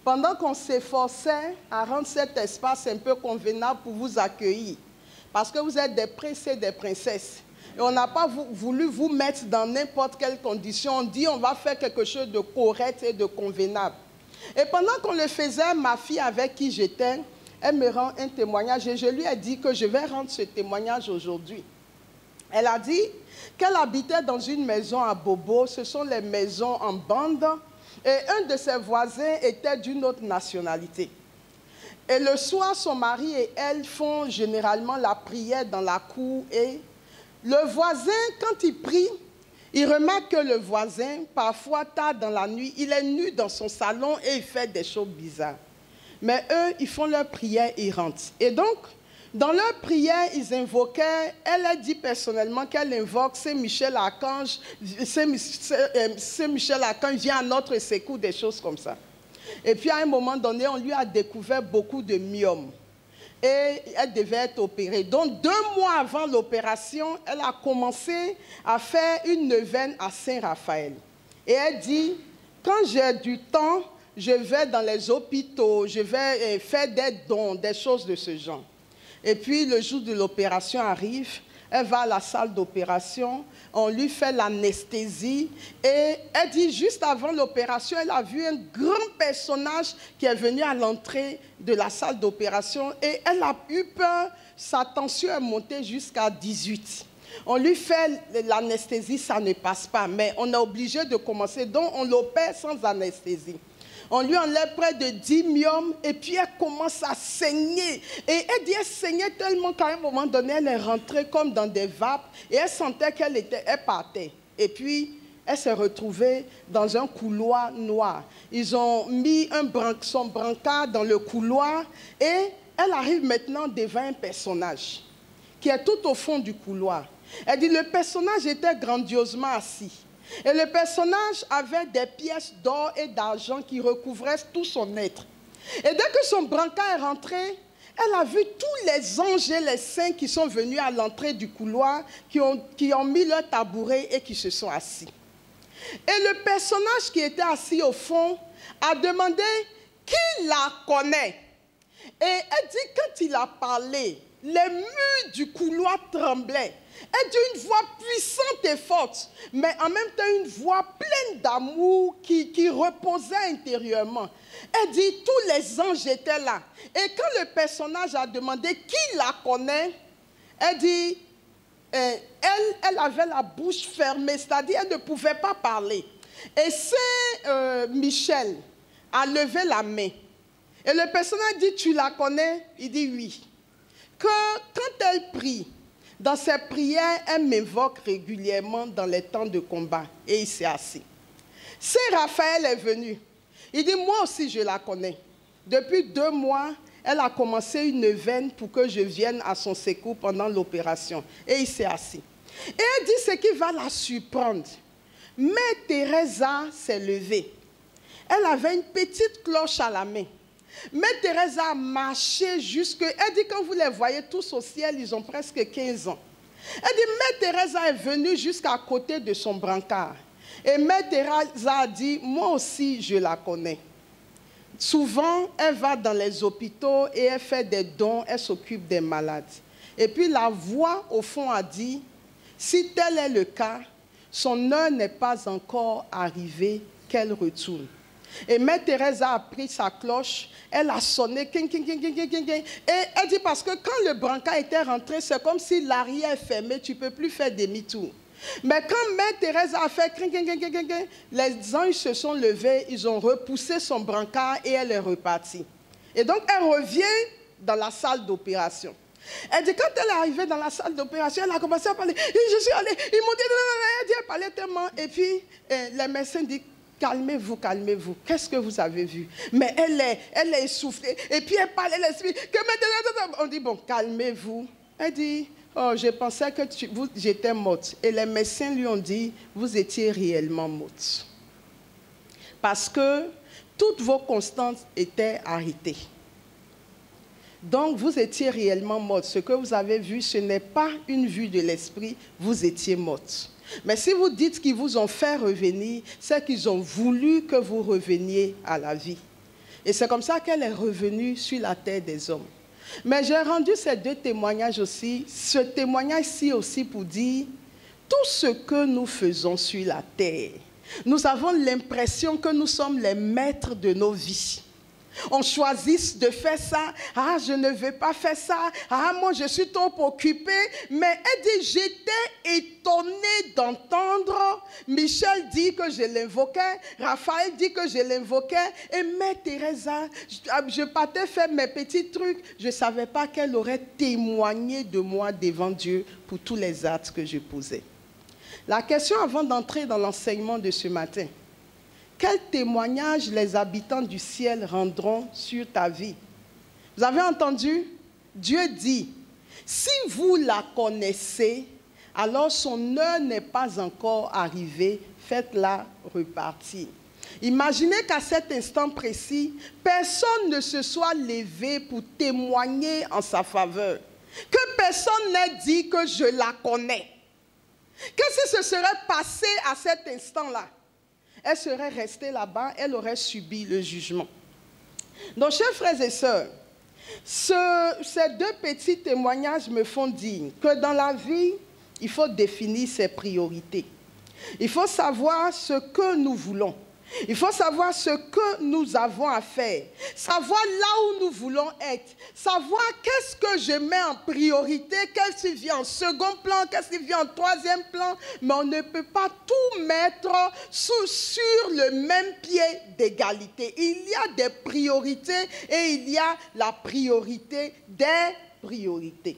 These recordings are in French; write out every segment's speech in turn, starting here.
pendant qu'on s'efforçait à rendre cet espace un peu convenable pour vous accueillir, parce que vous êtes des princes et des princesses, et on n'a pas voulu vous mettre dans n'importe quelle condition, on dit on va faire quelque chose de correct et de convenable. Et pendant qu'on le faisait, ma fille avec qui j'étais, elle me rend un témoignage et je lui ai dit que je vais rendre ce témoignage aujourd'hui. Elle a dit qu'elle habitait dans une maison à Bobo, ce sont les maisons en bande, et un de ses voisins était d'une autre nationalité. Et le soir, son mari et elle font généralement la prière dans la cour, et le voisin, quand il prie, il remarque que le voisin, parfois tard dans la nuit, il est nu dans son salon et il fait des choses bizarres. Mais eux, ils font leur prière et ils rentrent. Et donc, dans leur prière, ils invoquaient, elle a dit personnellement qu'elle invoque Saint-Michel Archange, Saint-Michel Archange vient à notre secours, des choses comme ça. Et puis à un moment donné, on lui a découvert beaucoup de myomes. Et elle devait être opérée. Donc 2 mois avant l'opération, elle a commencé à faire une neuvaine à Saint-Raphaël. Et elle dit, quand j'ai du temps, je vais dans les hôpitaux, je vais faire des dons, des choses de ce genre. Et puis le jour de l'opération arrive, elle va à la salle d'opération, on lui fait l'anesthésie et elle dit juste avant l'opération, elle a vu un grand personnage qui est venu à l'entrée de la salle d'opération et elle a eu peur, sa tension est montée jusqu'à 18. On lui fait l'anesthésie, ça ne passe pas, mais on est obligé de commencer, donc on l'opère sans anesthésie. On lui enlève près de 10 myomes et puis elle commence à saigner. Et elle dit, elle saignait tellement qu'à un moment donné, elle est rentrée comme dans des vapes et elle sentait qu'elle partait. Et puis, elle s'est retrouvée dans un couloir noir. Ils ont mis son brancard dans le couloir et elle arrive maintenant devant un personnage qui est tout au fond du couloir. Elle dit, le personnage était grandiosement assis. Et le personnage avait des pièces d'or et d'argent qui recouvraient tout son être. Et dès que son brancard est rentré, elle a vu tous les anges et les saints qui sont venus à l'entrée du couloir, qui ont mis leur tabouret et qui se sont assis. Et le personnage qui était assis au fond a demandé qui la connaît. Et elle dit, quand il a parlé, les murs du couloir tremblaient. Elle dit une voix puissante et forte, mais en même temps une voix pleine d'amour qui reposait intérieurement. Elle dit, tous les anges étaient là. Et quand le personnage a demandé qui la connaît, elle dit, elle avait la bouche fermée, c'est-à-dire elle ne pouvait pas parler. Et Saint-Michel a levé la main. Et le personnage dit, tu la connais? Il dit oui. Que quand elle prie, dans ses prières, elle m'invoque régulièrement dans les temps de combat. Et il s'est assis. Saint-Raphaël est venu. Il dit, moi aussi je la connais. Depuis 2 mois, elle a commencé une neuvaine pour que je vienne à son secours pendant l'opération. Et il s'est assis. Et elle dit ce qui va la surprendre. Mère Teresa s'est levée. Elle avait une petite cloche à la main. Mère Teresa a marché jusque... Elle dit, quand vous les voyez tous au ciel, ils ont presque 15 ans. Elle dit, Mère Teresa est venue jusqu'à côté de son brancard. Et Mère Teresa a dit, moi aussi, je la connais. Souvent, elle va dans les hôpitaux et elle fait des dons, elle s'occupe des malades. Et puis la voix, au fond, a dit, si tel est le cas, son heure n'est pas encore arrivée, qu'elle retourne. Et Mère Teresa a pris sa cloche, elle a sonné, et elle dit parce que quand le brancard était rentré, c'est comme si l'arrière est fermé, tu ne peux plus faire demi-tour. Mais quand Mère Teresa a fait, les anges se sont levés, ils ont repoussé son brancard et elle est repartie. Et donc elle revient dans la salle d'opération. Elle dit, quand elle est arrivée dans la salle d'opération, elle a commencé à parler. Je suis allée, ils m'ont dit, elle parlait tellement. Et puis, les médecins disent, calmez-vous, calmez-vous. Qu'est-ce que vous avez vu? Mais elle est essoufflée. Et puis, elle parlait l'esprit. On dit, bon, calmez-vous. Elle dit, oh, je pensais que j'étais morte. Et les médecins lui ont dit, vous étiez réellement morte. Parce que toutes vos constantes étaient arrêtées. Donc, vous étiez réellement morte. Ce que vous avez vu, ce n'est pas une vue de l'esprit, vous étiez morte. Mais si vous dites qu'ils vous ont fait revenir, c'est qu'ils ont voulu que vous reveniez à la vie. Et c'est comme ça qu'elle est revenue sur la terre des hommes. Mais j'ai rendu ces deux témoignages aussi, ce témoignage-ci aussi pour dire, tout ce que nous faisons sur la terre, nous avons l'impression que nous sommes les maîtres de nos vies. On choisit de faire ça. Ah, je ne veux pas faire ça. Ah, moi, je suis trop occupée. Mais elle dit, j'étais étonnée d'entendre. Michel dit que je l'invoquais. Raphaël dit que je l'invoquais. Et Mère Teresa, je partais faire mes petits trucs. Je ne savais pas qu'elle aurait témoigné de moi devant Dieu pour tous les actes que je posais. La question avant d'entrer dans l'enseignement de ce matin, quel témoignage les habitants du ciel rendront sur ta vie? Vous avez entendu? Dieu dit, si vous la connaissez, alors son heure n'est pas encore arrivée, faites-la repartir. Imaginez qu'à cet instant précis, personne ne se soit levé pour témoigner en sa faveur. Que personne n'ait dit que je la connais. Qu'est-ce qui se serait passé à cet instant-là? Elle serait restée là-bas, elle aurait subi le jugement. Donc, chers frères et sœurs, ces deux petits témoignages me font dire que dans la vie, il faut définir ses priorités. Il faut savoir ce que nous voulons. Il faut savoir ce que nous avons à faire. Savoir là où nous voulons être. Savoir qu'est-ce que je mets en priorité, qu'est-ce qui vient en second plan, qu'est-ce qui vient en troisième plan. Mais on ne peut pas tout mettre sur le même pied d'égalité. Il y a des priorités et il y a la priorité des priorités.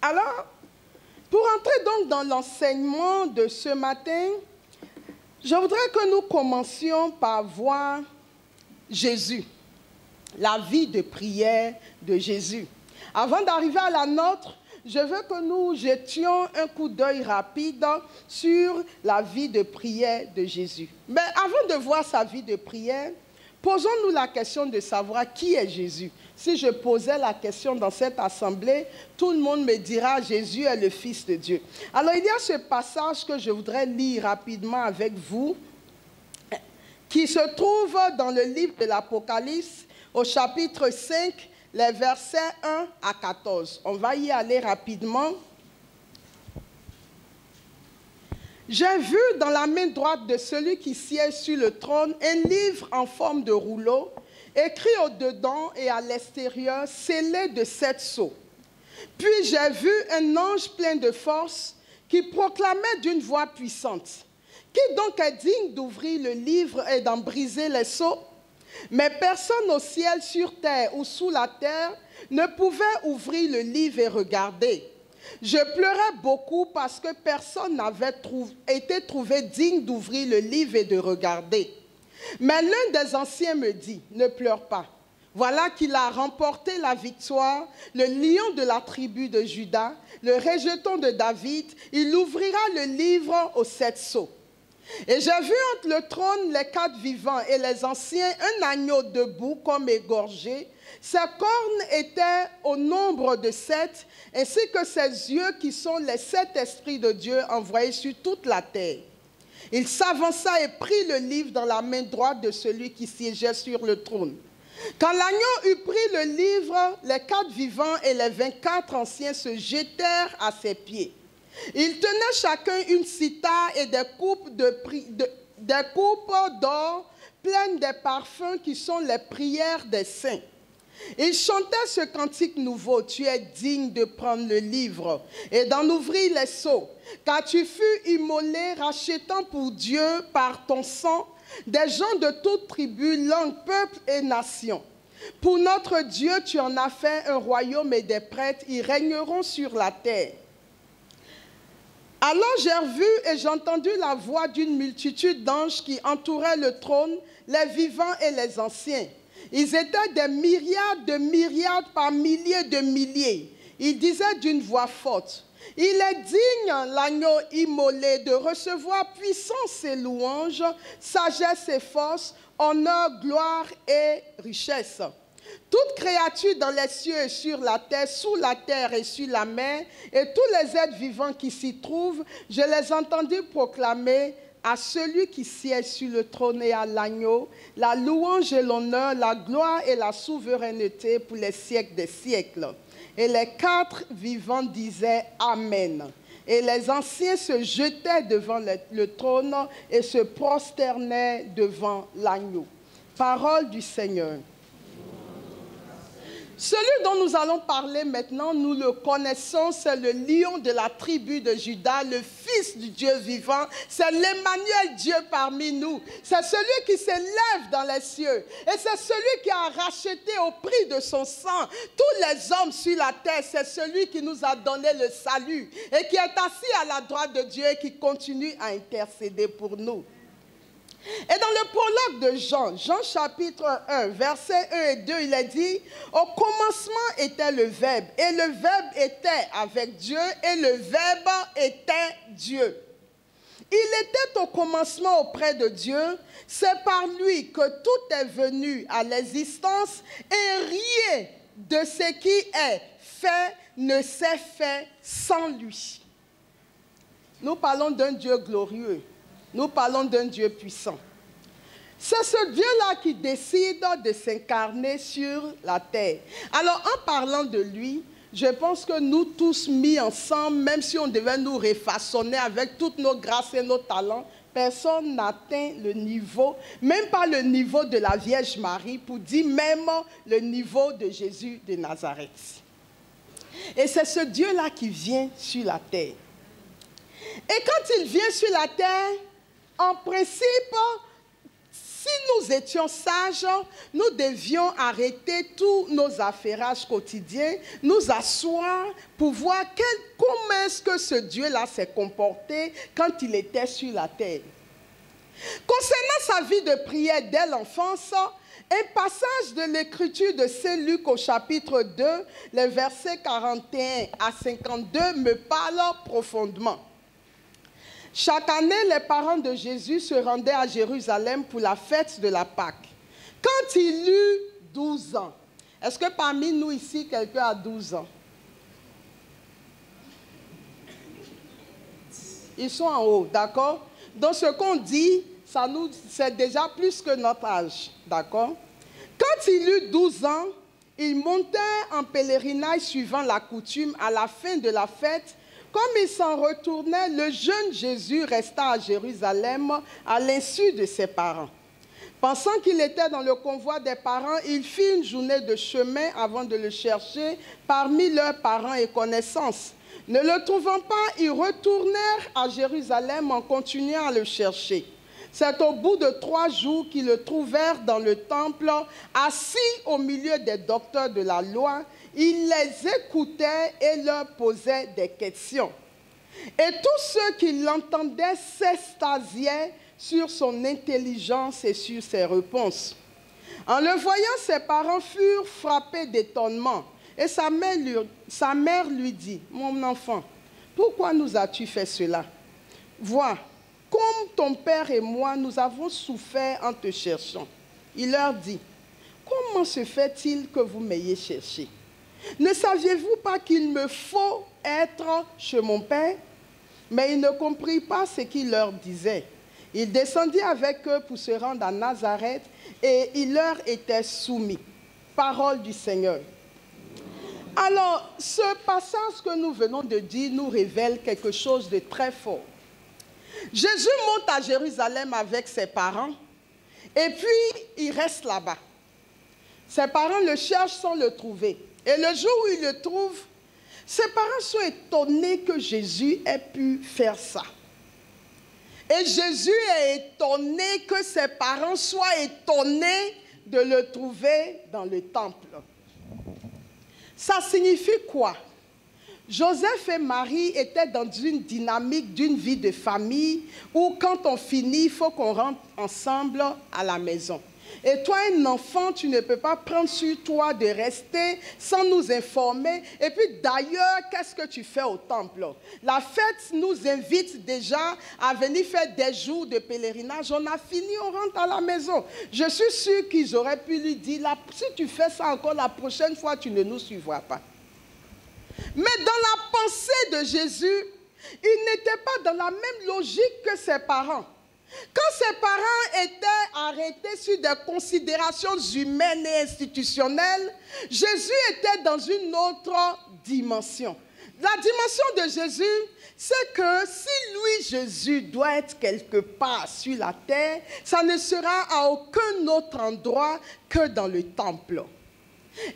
Alors, pour entrer donc dans l'enseignement de ce matin, je voudrais que nous commencions par voir Jésus, la vie de prière de Jésus. Avant d'arriver à la nôtre, je veux que nous jetions un coup d'œil rapide sur la vie de prière de Jésus. Mais avant de voir sa vie de prière, posons-nous la question de savoir qui est Jésus. Si je posais la question dans cette assemblée, tout le monde me dira Jésus est le Fils de Dieu. Alors il y a ce passage que je voudrais lire rapidement avec vous, qui se trouve dans le livre de l'Apocalypse, au chapitre 5, les versets 1 à 14. On va y aller rapidement. J'ai vu dans la main droite de celui qui siège sur le trône un livre en forme de rouleau, écrit au-dedans et à l'extérieur, scellé de 7 sceaux. Puis j'ai vu un ange plein de force qui proclamait d'une voix puissante. Qui donc est digne d'ouvrir le livre et d'en briser les sceaux? Mais personne au ciel, sur terre ou sous la terre ne pouvait ouvrir le livre et regarder. Je pleurais beaucoup parce que personne n'avait été trouvé digne d'ouvrir le livre et de regarder. Mais l'un des anciens me dit, ne pleure pas. Voilà qu'il a remporté la victoire, le lion de la tribu de Juda, le rejeton de David. Il ouvrira le livre aux 7 sceaux. Et j'ai vu entre le trône les 4 vivants et les anciens un agneau debout comme égorgé. Ses cornes étaient au nombre de 7, ainsi que ses yeux qui sont les 7 esprits de Dieu envoyés sur toute la terre. Il s'avança et prit le livre dans la main droite de celui qui siégeait sur le trône. Quand l'agneau eut pris le livre, les 4 vivants et les 24 anciens se jetèrent à ses pieds. Ils tenaient chacun une cithare et des coupes d'or pleines des parfums qui sont les prières des saints. Ils chantaient ce cantique nouveau, tu es digne de prendre le livre et d'en ouvrir les sceaux, car tu fus immolé, rachetant pour Dieu par ton sang des gens de toute tribu, langue, peuple et nation. Pour notre Dieu, tu en as fait un royaume et des prêtres, ils régneront sur la terre. Alors j'ai vu et j'ai entendu la voix d'une multitude d'anges qui entouraient le trône, les vivants et les anciens. Ils étaient des myriades par milliers de milliers. Ils disaient d'une voix forte, « Il est digne, l'agneau immolé, de recevoir puissance et louange, sagesse et force, honneur, gloire et richesse. » Toute créature dans les cieux et sur la terre, sous la terre et sur la mer, et tous les êtres vivants qui s'y trouvent, je les entendis proclamer, à celui qui siège sur le trône et à l'agneau, la louange et l'honneur, la gloire et la souveraineté pour les siècles des siècles. Et les 4 vivants disaient Amen. Et les anciens se jetaient devant le trône et se prosternaient devant l'agneau. Parole du Seigneur. Celui dont nous allons parler maintenant, nous le connaissons, c'est le lion de la tribu de Juda, le Fils du Dieu vivant, c'est l'Emmanuel, Dieu parmi nous. C'est celui qui s'élève dans les cieux et c'est celui qui a racheté au prix de son sang tous les hommes sur la terre. C'est celui qui nous a donné le salut et qui est assis à la droite de Dieu et qui continue à intercéder pour nous. Et dans le prologue de Jean, Jean chapitre 1, versets 1 et 2, il est dit, « Au commencement était le Verbe, et le Verbe était avec Dieu, et le Verbe était Dieu. Il était au commencement auprès de Dieu, c'est par lui que tout est venu à l'existence, et rien de ce qui est fait ne s'est fait sans lui. » Nous parlons d'un Dieu glorieux. Nous parlons d'un Dieu puissant. C'est ce Dieu-là qui décide de s'incarner sur la terre. Alors, en parlant de lui, je pense que nous tous mis ensemble, même si on devait nous refaçonner avec toutes nos grâces et nos talents, personne n'atteint le niveau, même pas le niveau de la Vierge Marie, pour dire même le niveau de Jésus de Nazareth. Et c'est ce Dieu-là qui vient sur la terre. Et quand il vient sur la terre, en principe, si nous étions sages, nous devions arrêter tous nos affairages quotidiens, nous asseoir pour voir comment est-ce que ce Dieu-là s'est comporté quand il était sur la terre. Concernant sa vie de prière dès l'enfance, un passage de l'écriture de Saint Luc au chapitre 2, les versets 41 à 52 me parle profondément. Chaque année, les parents de Jésus se rendaient à Jérusalem pour la fête de la Pâque. Quand il eut 12 ans, est-ce que parmi nous ici, quelqu'un a 12 ans? Ils sont en haut, d'accord? Donc ce qu'on dit, c'est déjà plus que notre âge, d'accord? Quand il eut 12 ans, il montait en pèlerinage suivant la coutume à la fin de la fête. Comme il s'en retournait, le jeune Jésus resta à Jérusalem à l'insu de ses parents. Pensant qu'il était dans le convoi des parents, il fit une journée de chemin avant de le chercher parmi leurs parents et connaissances. Ne le trouvant pas, ils retournèrent à Jérusalem en continuant à le chercher. C'est au bout de 3 jours qu'ils le trouvèrent dans le temple, assis au milieu des docteurs de la loi. Il les écoutait et leur posait des questions. Et tous ceux qui l'entendaient s'extasiaient sur son intelligence et sur ses réponses. En le voyant, ses parents furent frappés d'étonnement. Et sa mère lui dit, « Mon enfant, pourquoi nous as-tu fait cela? Vois, comme ton père et moi, nous avons souffert en te cherchant. » Il leur dit, « Comment se fait-il que vous m'ayez cherché? Ne saviez-vous pas qu'il me faut être chez mon père? » Mais ils ne comprirent pas ce qu'il leur disait. Il descendit avec eux pour se rendre à Nazareth et il leur était soumis. Parole du Seigneur. Alors, ce passage que nous venons de dire nous révèle quelque chose de très fort. Jésus monte à Jérusalem avec ses parents et puis il reste là-bas. Ses parents le cherchent sans le trouver. Et le jour où il le trouve, ses parents sont étonnés que Jésus ait pu faire ça. Et Jésus est étonné que ses parents soient étonnés de le trouver dans le temple. Ça signifie quoi? Joseph et Marie étaient dans une dynamique d'une vie de famille où quand on finit, il faut qu'on rentre ensemble à la maison. Et toi, un enfant, tu ne peux pas prendre sur toi de rester sans nous informer. Et puis d'ailleurs, qu'est-ce que tu fais au temple? La fête nous invite déjà à venir faire des jours de pèlerinage. On a fini, on rentre à la maison. Je suis sûre qu'ils auraient pu lui dire, si tu fais ça encore la prochaine fois, tu ne nous suivras pas. Mais dans la pensée de Jésus, il n'était pas dans la même logique que ses parents. Quand ses parents étaient arrêtés sur des considérations humaines et institutionnelles, Jésus était dans une autre dimension. La dimension de Jésus, c'est que si lui, Jésus, doit être quelque part sur la terre, ça ne sera à aucun autre endroit que dans le temple.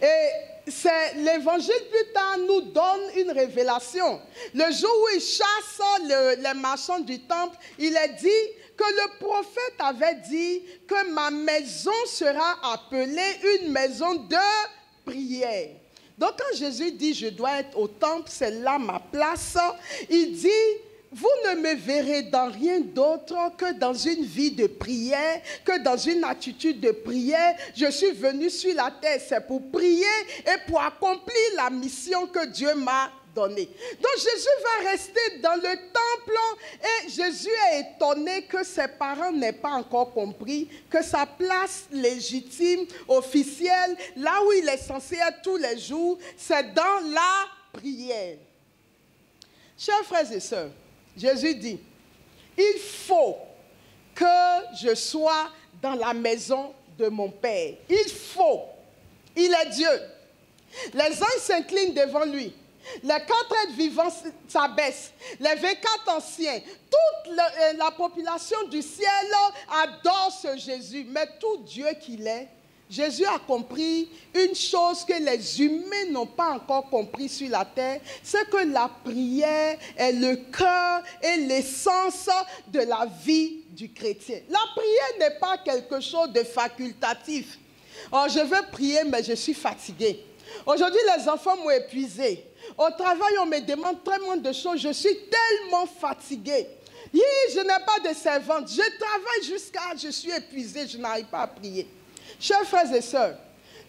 Et c'est l'évangile plus tard nous donne une révélation. Le jour où il chasse les marchands du temple, il est dit que le prophète avait dit que ma maison sera appelée une maison de prière. Donc quand Jésus dit je dois être au temple, c'est là ma place, il dit vous ne me verrez dans rien d'autre que dans une vie de prière, que dans une attitude de prière. Je suis venu sur la terre, c'est pour prier et pour accomplir la mission que Dieu m'a donnée. Donc Jésus va rester dans le temple et Jésus est étonné que ses parents n'aient pas encore compris que sa place légitime, officielle, là où il est censé être tous les jours, c'est dans la prière. Chers frères et sœurs, Jésus dit, il faut que je sois dans la maison de mon Père. Il faut. Il est Dieu. Les anges s'inclinent devant lui. Les 4 êtres vivants s'abaissent. Les 24 anciens. Toute la population du ciel adore ce Jésus. Mais tout Dieu qu'il est, Jésus a compris une chose que les humains n'ont pas encore compris sur la terre, c'est que la prière est le cœur et l'essence de la vie du chrétien. La prière n'est pas quelque chose de facultatif. Oh, je veux prier, mais je suis fatigué. Aujourd'hui, les enfants m'ont épuisé. Au travail, on me demande tellement de choses. Je suis tellement fatigué. Je n'ai pas de servante. Je travaille jusqu'à... Je suis épuisé, je n'arrive pas à prier. Chers frères et sœurs,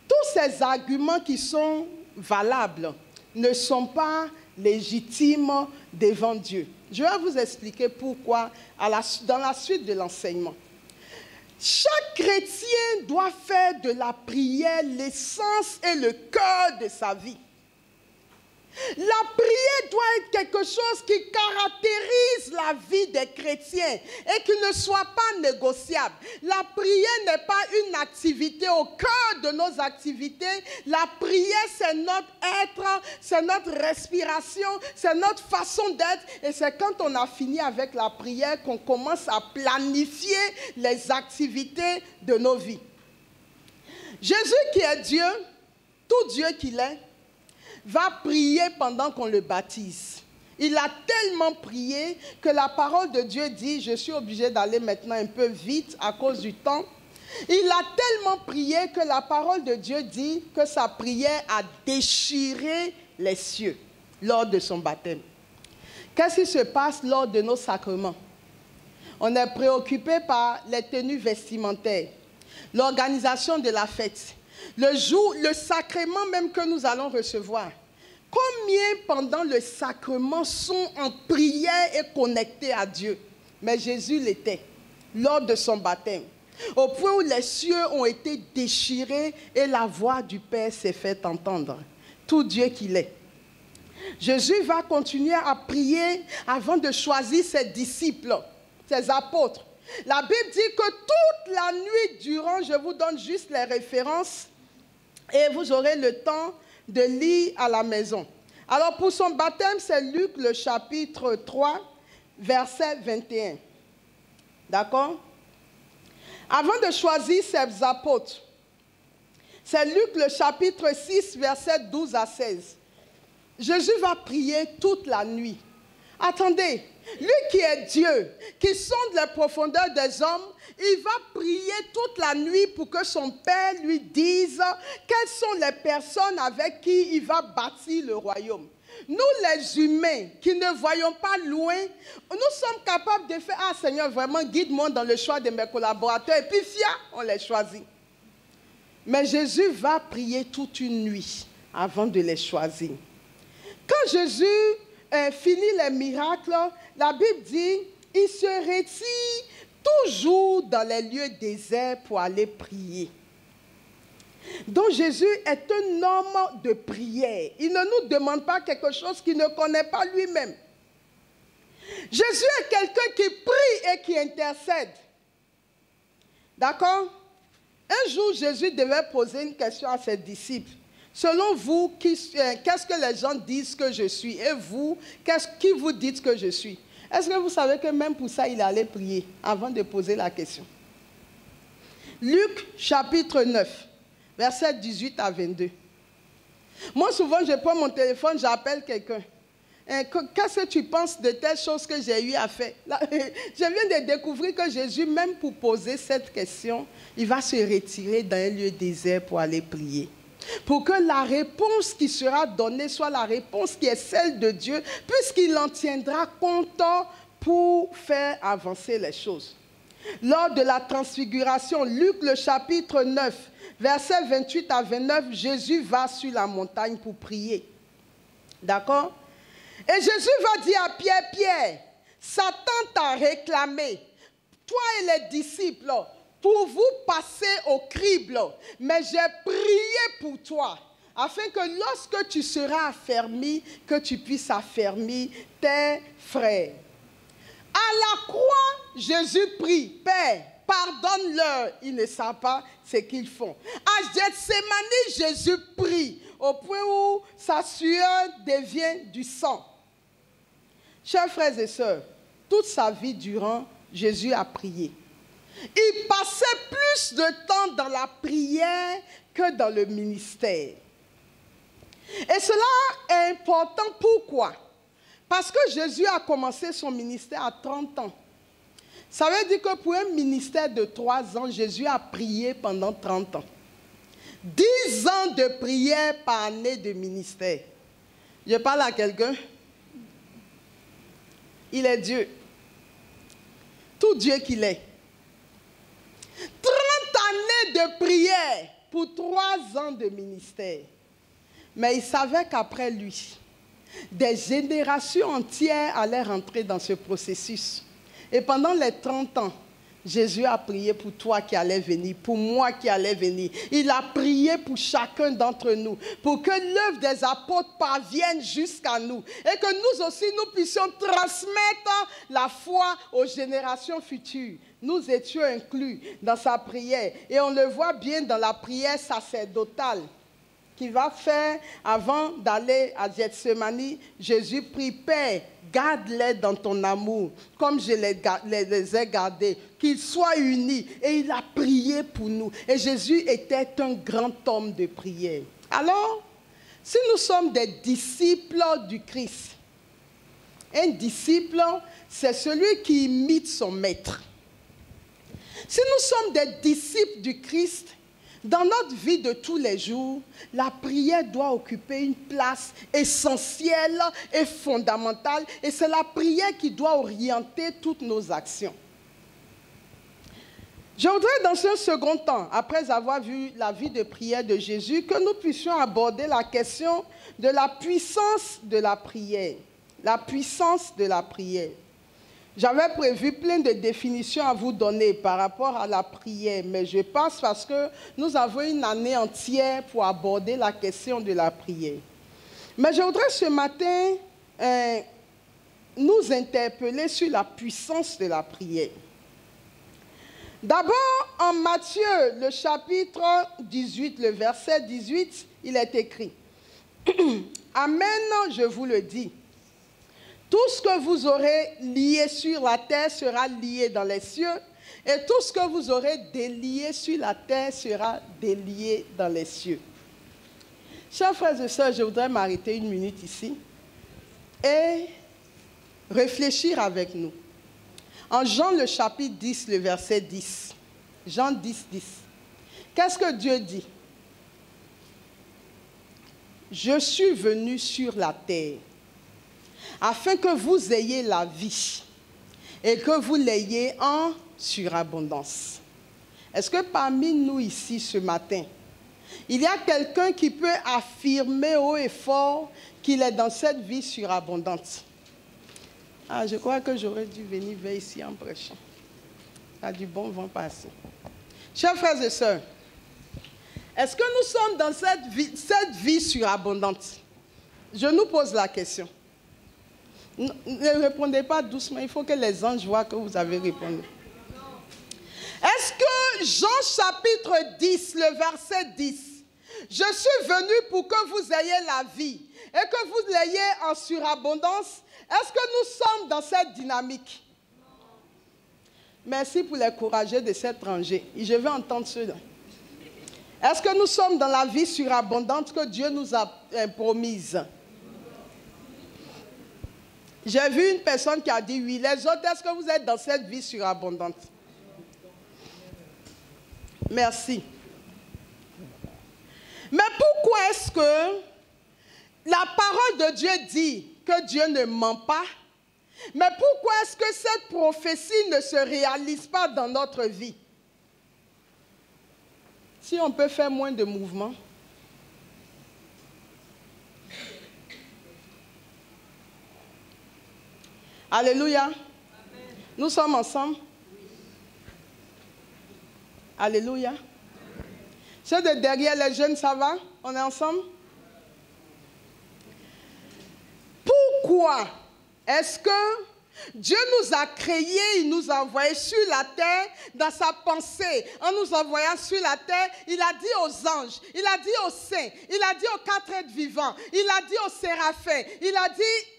tous ces arguments qui sont valables ne sont pas légitimes devant Dieu. Je vais vous expliquer pourquoi dans la suite de l'enseignement. Chaque chrétien doit faire de la prière l'essence et le cœur de sa vie. La prière doit être quelque chose qui caractérise la vie des chrétiens et qui ne soit pas négociable. La prière n'est pas une activité au cœur de nos activités. La prière, c'est notre être, c'est notre respiration, c'est notre façon d'être. Et c'est quand on a fini avec la prière qu'on commence à planifier les activités de nos vies. Jésus qui est Dieu, tout Dieu qu'il est, va prier pendant qu'on le baptise. Il a tellement prié que la parole de Dieu dit, je suis obligé d'aller maintenant un peu vite à cause du temps. Il a tellement prié que la parole de Dieu dit que sa prière a déchiré les cieux lors de son baptême. Qu'est-ce qui se passe lors de nos sacrements? On est préoccupé par les tenues vestimentaires, l'organisation de la fête. Le sacrement même que nous allons recevoir. Combien pendant le sacrement sont en prière et connectés à Dieu? Mais Jésus l'était lors de son baptême. Au point où les cieux ont été déchirés et la voix du Père s'est fait entendre. Tout Dieu qu'il est. Jésus va continuer à prier avant de choisir ses disciples, ses apôtres. La Bible dit que toute la nuit durant, je vous donne juste les références, et vous aurez le temps de lire à la maison. Alors pour son baptême, c'est Luc le chapitre 3, verset 21. D'accord? Avant de choisir ses apôtres, c'est Luc le chapitre 6, verset 12 à 16. Jésus va prier toute la nuit. Attendez, lui qui est Dieu, qui sonde les profondeurs des hommes, il va prier toute la nuit pour que son Père lui dise quelles sont les personnes avec qui il va bâtir le royaume. Nous les humains qui ne voyons pas loin, nous sommes capables de faire « Ah Seigneur, vraiment guide-moi dans le choix de mes collaborateurs » et puis on les choisit. Mais Jésus va prier toute une nuit avant de les choisir. Quand Jésus finit les miracles, la Bible dit il se retire toujours dans les lieux déserts pour aller prier. Donc Jésus est un homme de prière. Il ne nous demande pas quelque chose qu'il ne connaît pas lui-même. Jésus est quelqu'un qui prie et qui intercède. D'accord? Un jour, Jésus devait poser une question à ses disciples. Selon vous, qu'est-ce que les gens disent que je suis? Et vous, qui vous dites que je suis? Est-ce que vous savez que même pour ça, il allait prier avant de poser la question? Luc, chapitre 9, versets 18 à 22. Moi, souvent, je prends mon téléphone, j'appelle quelqu'un. Qu'est-ce que tu penses de telle chose que j'ai eu à faire? Là, je viens de découvrir que Jésus, même pour poser cette question, il va se retirer dans un lieu désert pour aller prier. Pour que la réponse qui sera donnée soit la réponse qui est celle de Dieu, puisqu'il en tiendra compte pour faire avancer les choses. Lors de la transfiguration, Luc le chapitre 9, versets 28 à 29, Jésus va sur la montagne pour prier. D'accord? Et Jésus va dire à Pierre, Pierre, Satan t'a réclamé, toi et les disciples, pour vous passer au crible, mais j'ai prié pour toi, afin que lorsque tu seras affermi, que tu puisses affermir tes frères. À la croix, Jésus prie, Père, pardonne-leur, ils ne savent pas ce qu'ils font. À Gethsémani, Jésus prie, au point où sa sueur devient du sang. Chers frères et sœurs, toute sa vie durant, Jésus a prié. Il passait plus de temps dans la prière que dans le ministère. Et cela est important. Pourquoi? Parce que Jésus a commencé son ministère à 30 ans. Ça veut dire que pour un ministère de 3 ans, Jésus a prié pendant 30 ans. 10 ans de prière par année de ministère. Je parle à quelqu'un. Il est Dieu. Tout Dieu qu'il est. 30 années de prière pour 3 ans de ministère. Mais il savait qu'après lui, des générations entières allaient rentrer dans ce processus. Et pendant les 30 ans, Jésus a prié pour toi qui allais venir, pour moi qui allais venir. Il a prié pour chacun d'entre nous, pour que l'œuvre des apôtres parvienne jusqu'à nous. Et que nous aussi, nous puissions transmettre la foi aux générations futures. Nous étions inclus dans sa prière. Et on le voit bien dans la prière sacerdotale qu'il va faire avant d'aller à Gethsémani. Jésus prie, Père, garde-les dans ton amour, comme je les ai gardés, qu'ils soient unis. Et il a prié pour nous. Et Jésus était un grand homme de prière. Alors, si nous sommes des disciples du Christ, un disciple, c'est celui qui imite son maître. Si nous sommes des disciples du Christ, dans notre vie de tous les jours, la prière doit occuper une place essentielle et fondamentale. Et c'est la prière qui doit orienter toutes nos actions. Je voudrais dans un second temps, après avoir vu la vie de prière de Jésus, que nous puissions aborder la question de la puissance de la prière. La puissance de la prière. J'avais prévu plein de définitions à vous donner par rapport à la prière, mais je passe parce que nous avons une année entière pour aborder la question de la prière. Mais je voudrais ce matin nous interpeller sur la puissance de la prière. D'abord, en Matthieu, le chapitre 18, le verset 18, il est écrit « Amen, je vous le dis. Tout ce que vous aurez lié sur la terre sera lié dans les cieux, et tout ce que vous aurez délié sur la terre sera délié dans les cieux. » Chers frères et sœurs, je voudrais m'arrêter une minute ici et réfléchir avec nous. En Jean le chapitre 10, le verset 10, Jean 10, 10, qu'est-ce que Dieu dit? « Je suis venu sur la terre afin que vous ayez la vie et que vous l'ayez en surabondance. » Est-ce que parmi nous ici ce matin, il y a quelqu'un qui peut affirmer haut et fort qu'il est dans cette vie surabondante? Ah, je crois que j'aurais dû venir vers ici en prêchant. Il y a du bon vent passé. Chers frères et sœurs, est-ce que nous sommes dans cette vie surabondante? Je nous pose la question. Ne répondez pas doucement, il faut que les anges voient que vous avez répondu. Est-ce que Jean chapitre 10, le verset 10, je suis venu pour que vous ayez la vie et que vous l'ayez en surabondance, est-ce que nous sommes dans cette dynamique? Merci pour les courageux de cette rangée. Je vais entendre cela. Est-ce que nous sommes dans la vie surabondante que Dieu nous a promise? J'ai vu une personne qui a dit oui. Les autres, est-ce que vous êtes dans cette vie surabondante? Merci. Mais pourquoi est-ce que la parole de Dieu dit que Dieu ne ment pas? Mais pourquoi est-ce que cette prophétie ne se réalise pas dans notre vie? Si on peut faire moins de mouvements. Alléluia. Amen. Nous sommes ensemble. Alléluia. Amen. Ceux de derrière les jeunes, ça va? On est ensemble? Pourquoi est-ce que Dieu nous a créés, il nous a envoyés sur la terre dans sa pensée. En nous envoyant sur la terre, il a dit aux anges, il a dit aux saints, il a dit aux 4 êtres vivants, il a dit aux séraphins, il a dit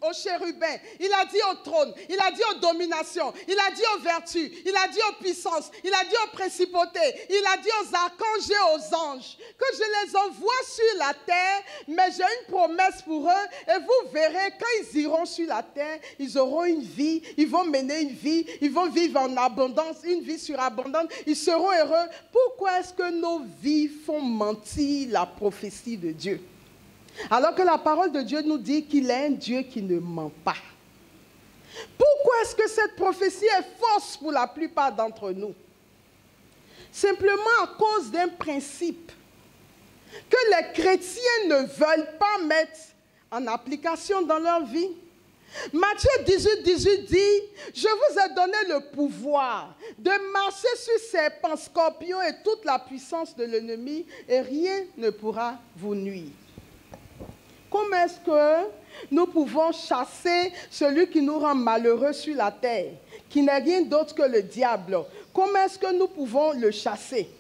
aux chérubins, il a dit au trône, il a dit aux dominations, il a dit aux vertus, il a dit aux puissances, il a dit aux principautés, il a dit aux archanges et aux anges que je les envoie sur la terre, mais j'ai une promesse pour eux et vous verrez quand ils iront sur la terre, ils auront une vie, ils vont mener une vie, ils vont vivre en abondance, une vie surabondante, ils seront heureux. Pourquoi est-ce que nos vies font mentir la prophétie de Dieu? Alors que la parole de Dieu nous dit qu'il est un Dieu qui ne ment pas. Pourquoi est-ce que cette prophétie est fausse pour la plupart d'entre nous? Simplement à cause d'un principe que les chrétiens ne veulent pas mettre en application dans leur vie. Matthieu 18, 18 dit, je vous ai donné le pouvoir de marcher sur serpents, scorpions et toute la puissance de l'ennemi et rien ne pourra vous nuire. Comment est-ce que nous pouvons chasser celui qui nous rend malheureux sur la terre, qui n'est rien d'autre que le diable? Comment est-ce que nous pouvons le chasser?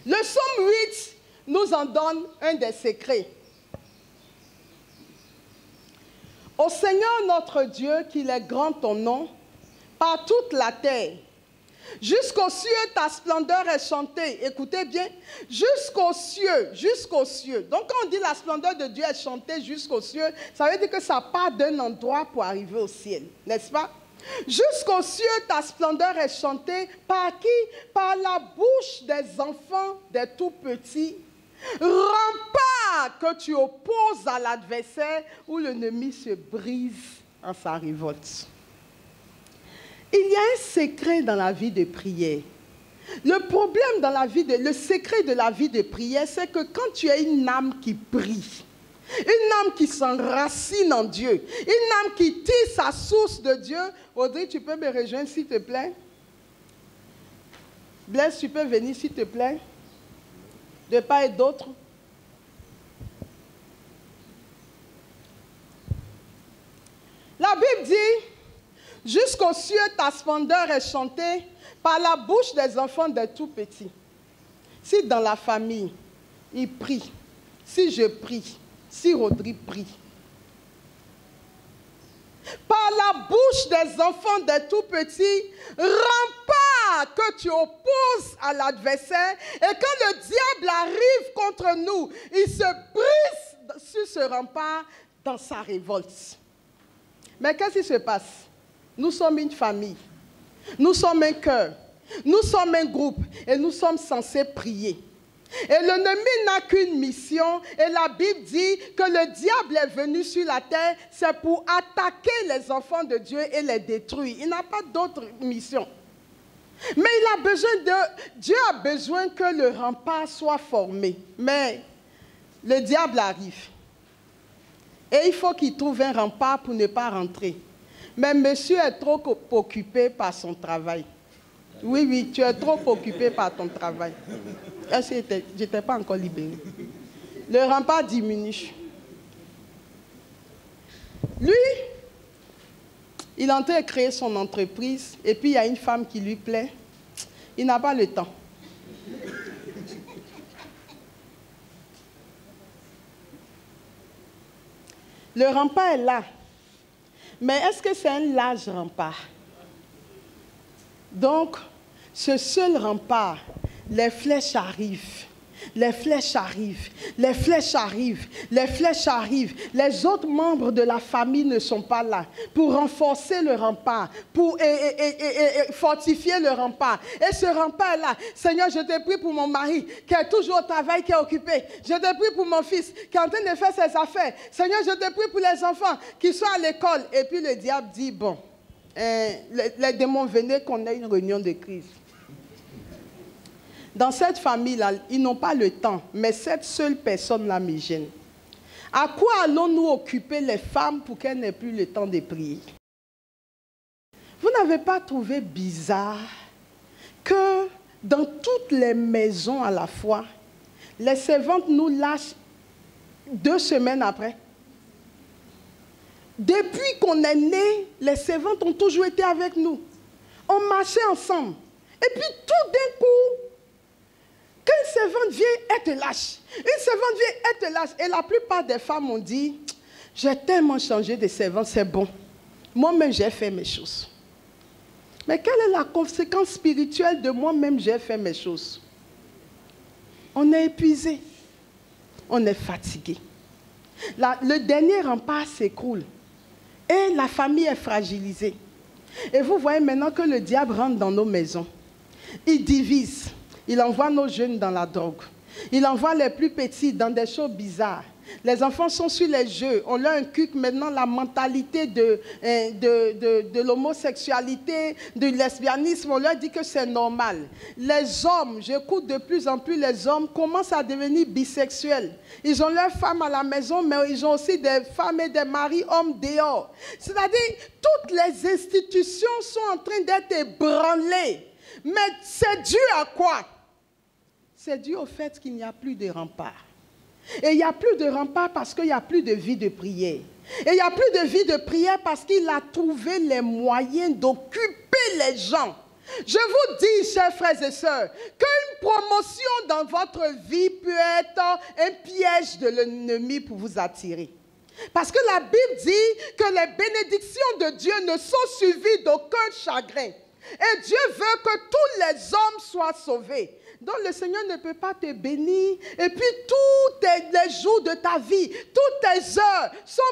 Le psaume 8 nous en donne un des secrets. Ô Seigneur notre Dieu, qu'il est grand ton nom, par toute la terre. Jusqu'aux cieux, ta splendeur est chantée. Écoutez bien, jusqu'aux cieux, jusqu'aux cieux. Donc quand on dit la splendeur de Dieu est chantée jusqu'aux cieux, ça veut dire que ça part d'un endroit pour arriver au ciel, n'est-ce pas? Jusqu'aux cieux, ta splendeur est chantée. Par qui? Par la bouche des enfants, des tout-petits. Rempart que tu opposes à l'adversaire, où l'ennemi se brise en sa révolte. Il y a un secret dans la vie de prière. Le problème dans la vie le secret de la vie de prière, c'est que quand tu as une âme qui prie, une âme qui s'enracine en Dieu, une âme qui tire sa source de Dieu. Audrey, tu peux me rejoindre s'il te plaît? Blaise, tu peux venir s'il te plaît? De part et d'autre. La Bible dit, jusqu'aux cieux, ta splendeur est chantée par la bouche des enfants des tout-petits. Si dans la famille, ils prient, si je prie, si Audrey prie, par la bouche des enfants des tout-petits, rempart que tu opposes à l'adversaire, et quand le diable arrive contre nous, il se brise sur ce rempart dans sa révolte. Mais qu'est-ce qui se passe? Nous sommes une famille, nous sommes un cœur, nous sommes un groupe et nous sommes censés prier. Et l'ennemi n'a qu'une mission et la Bible dit que le diable est venu sur la terre, c'est pour attaquer les enfants de Dieu et les détruire. Il n'a pas d'autre mission. Mais Dieu a besoin que le rempart soit formé. Mais le diable arrive. Et il faut qu'il trouve un rempart pour ne pas rentrer. Mais monsieur est trop occupé par son travail. Oui, oui, tu es trop occupé par ton travail. Je n'étais pas encore libéré. Le rempart diminue. Lui, il est en train de créer son entreprise et puis il y a une femme qui lui plaît. Il n'a pas le temps. Le rempart est là. Mais est-ce que c'est un large rempart? Donc, ce seul rempart, les flèches arrivent. Les flèches arrivent, les flèches arrivent, les flèches arrivent. Les autres membres de la famille ne sont pas là pour renforcer le rempart, pour fortifier le rempart. Et ce rempart-là, Seigneur, je te prie pour mon mari qui est toujours au travail, qui est occupé. Je te prie pour mon fils qui est en train de faire ses affaires. Seigneur, je te prie pour les enfants qui sont à l'école. Et puis le diable dit, bon, les démons, venez qu'on ait une réunion de crise. Dans cette famille-là, ils n'ont pas le temps, mais cette seule personne-là me gêne. À quoi allons-nous occuper les femmes pour qu'elles n'aient plus le temps de prier? Vous n'avez pas trouvé bizarre que dans toutes les maisons à la fois, les servantes nous lâchent 2 semaines après? Depuis qu'on est né, les servantes ont toujours été avec nous. On marchait ensemble. Et puis tout d'un coup, quand une servante vient, elle te lâche. Une servante vient, elle te lâche. Et la plupart des femmes ont dit, j'ai tellement changé de servante, c'est bon. Moi-même, j'ai fait mes choses. Mais quelle est la conséquence spirituelle de moi-même, j'ai fait mes choses? On est épuisé. On est fatigué. Le dernier rempart s'écroule. Et la famille est fragilisée. Et vous voyez maintenant que le diable rentre dans nos maisons. Il divise. Il envoie nos jeunes dans la drogue. Il envoie les plus petits dans des choses bizarres. Les enfants sont sur les jeux. On leur inculque maintenant la mentalité de l'homosexualité, du lesbianisme. On leur dit que c'est normal. Les hommes, j'écoute de plus en plus les hommes, commencent à devenir bisexuels. Ils ont leurs femmes à la maison, mais ils ont aussi des femmes et des maris hommes dehors. C'est-à-dire, toutes les institutions sont en train d'être ébranlées. Mais c'est dû à quoi? C'est dû au fait qu'il n'y a plus de rempart. Et il n'y a plus de rempart parce qu'il n'y a plus de vie de prière. Et il n'y a plus de vie de prière parce qu'il a trouvé les moyens d'occuper les gens. Je vous dis, chers frères et sœurs, qu'une promotion dans votre vie peut être un piège de l'ennemi pour vous attirer. Parce que la Bible dit que les bénédictions de Dieu ne sont suivies d'aucun chagrin. Et Dieu veut que tous les hommes soient sauvés. Donc le Seigneur ne peut pas te bénir. Et puis tous les jours de ta vie, toutes tes heures sont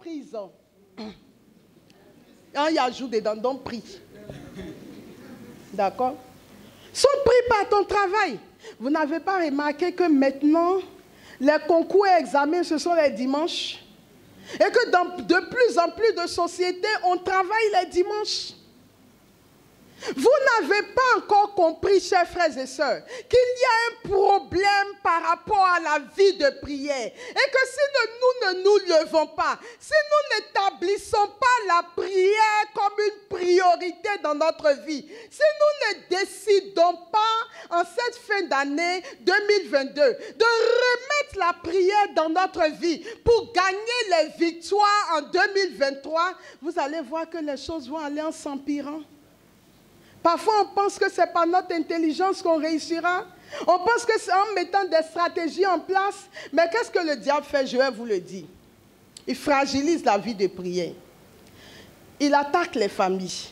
prises. Il y a jour dedans, donc pris. D'accord? Sont pris par ton travail. Vous n'avez pas remarqué que maintenant, les concours et examens, ce sont les dimanches? Et que dans de plus en plus de sociétés, on travaille les dimanches. Vous n'avez pas encore compris, chers frères et sœurs, qu'il y a un problème par rapport à la vie de prière. Et que si nous ne nous levons pas, si nous n'établissons pas la prière comme une priorité dans notre vie, si nous ne décidons pas en cette fin d'année 2022 de remettre la prière dans notre vie pour gagner les victoires en 2023, vous allez voir que les choses vont aller en s'empirant. Parfois, on pense que c'est par notre intelligence qu'on réussira. On pense que c'est en mettant des stratégies en place. Mais qu'est-ce que le diable fait? Je vais vous le dire. Il fragilise la vie de prière. Il attaque les familles.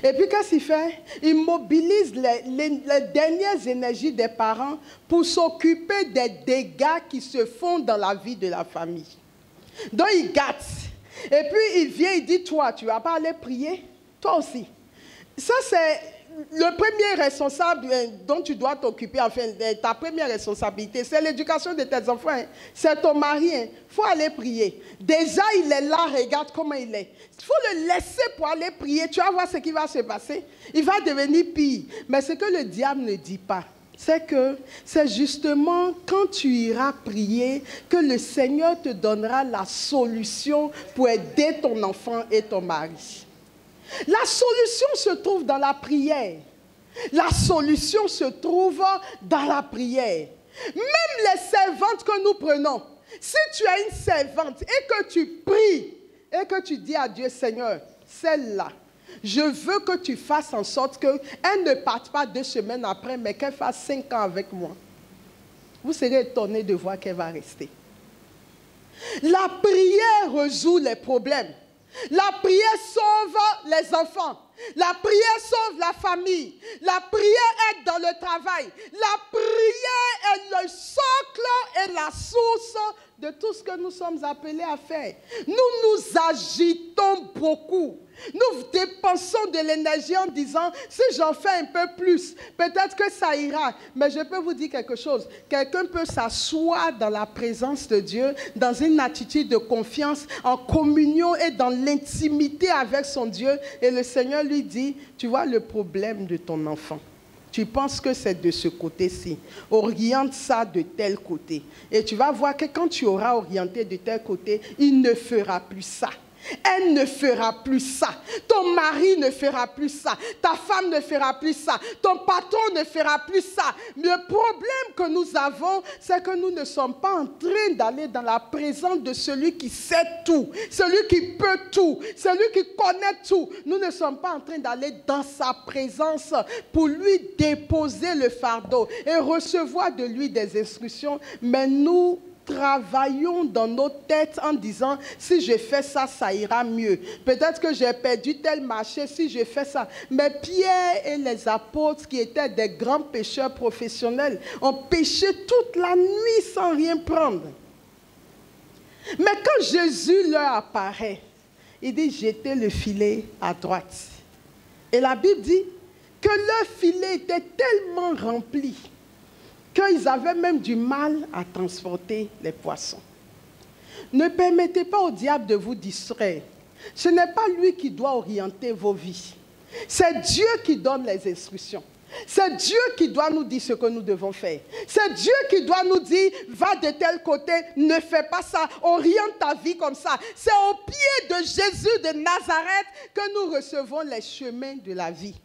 Et puis, qu'est-ce qu'il fait? Il mobilise les dernières énergies des parents pour s'occuper des dégâts qui se font dans la vie de la famille. Donc, il gâte. Et puis, il vient, il dit, toi, tu ne vas pas aller prier? Toi aussi. Ça, c'est le premier responsable dont tu dois t'occuper, enfin, ta première responsabilité. C'est l'éducation de tes enfants. Hein. C'est ton mari. Il faut aller prier. Déjà, il est là, regarde comment il est. Il faut le laisser pour aller prier. Tu vas voir ce qui va se passer. Il va devenir pire. Mais ce que le diable ne dit pas, c'est que c'est justement quand tu iras prier que le Seigneur te donnera la solution pour aider ton enfant et ton mari. La solution se trouve dans la prière. La solution se trouve dans la prière. Même les servantes que nous prenons, si tu as une servante et que tu pries et que tu dis à Dieu, Seigneur, celle-là, je veux que tu fasses en sorte qu'elle ne parte pas 2 semaines après, mais qu'elle fasse 5 ans avec moi. Vous serez étonné de voir qu'elle va rester. La prière résout les problèmes. La prière sauve les enfants. La prière sauve la famille. La prière aide dans le travail. La prière est le socle et la source de tout ce que nous sommes appelés à faire. Nous nous agitons beaucoup. Nous dépensons de l'énergie en disant, si j'en fais un peu plus, peut-être que ça ira. Mais je peux vous dire quelque chose. Quelqu'un peut s'asseoir dans la présence de Dieu, dans une attitude de confiance, en communion et dans l'intimité avec son Dieu. Et le Seigneur lui dit, tu vois le problème de ton enfant. Tu penses que c'est de ce côté-ci. Oriente ça de tel côté. Et tu vas voir que quand tu auras orienté de tel côté, il ne fera plus ça. Elle ne fera plus ça. Ton mari ne fera plus ça. Ta femme ne fera plus ça. Ton patron ne fera plus ça. Le problème que nous avons, c'est que nous ne sommes pas en train d'aller dans la présence de celui qui sait tout, celui qui peut tout, celui qui connaît tout. Nous ne sommes pas en train d'aller dans sa présence pour lui déposer le fardeau et recevoir de lui des instructions. Mais nous travaillons dans nos têtes en disant, si je fais ça, ça ira mieux. Peut-être que j'ai perdu tel marché si je fais ça. Mais Pierre et les apôtres, qui étaient des grands pécheurs professionnels, ont péché toute la nuit sans rien prendre. Mais quand Jésus leur apparaît, il dit, jetez le filet à droite. Et la Bible dit que leur filet était tellement rempli qu'ils avaient même du mal à transporter les poissons. Ne permettez pas au diable de vous distraire. Ce n'est pas lui qui doit orienter vos vies. C'est Dieu qui donne les instructions. C'est Dieu qui doit nous dire ce que nous devons faire. C'est Dieu qui doit nous dire, va de tel côté, ne fais pas ça, oriente ta vie comme ça. C'est au pied de Jésus de Nazareth que nous recevons les chemins de la vie.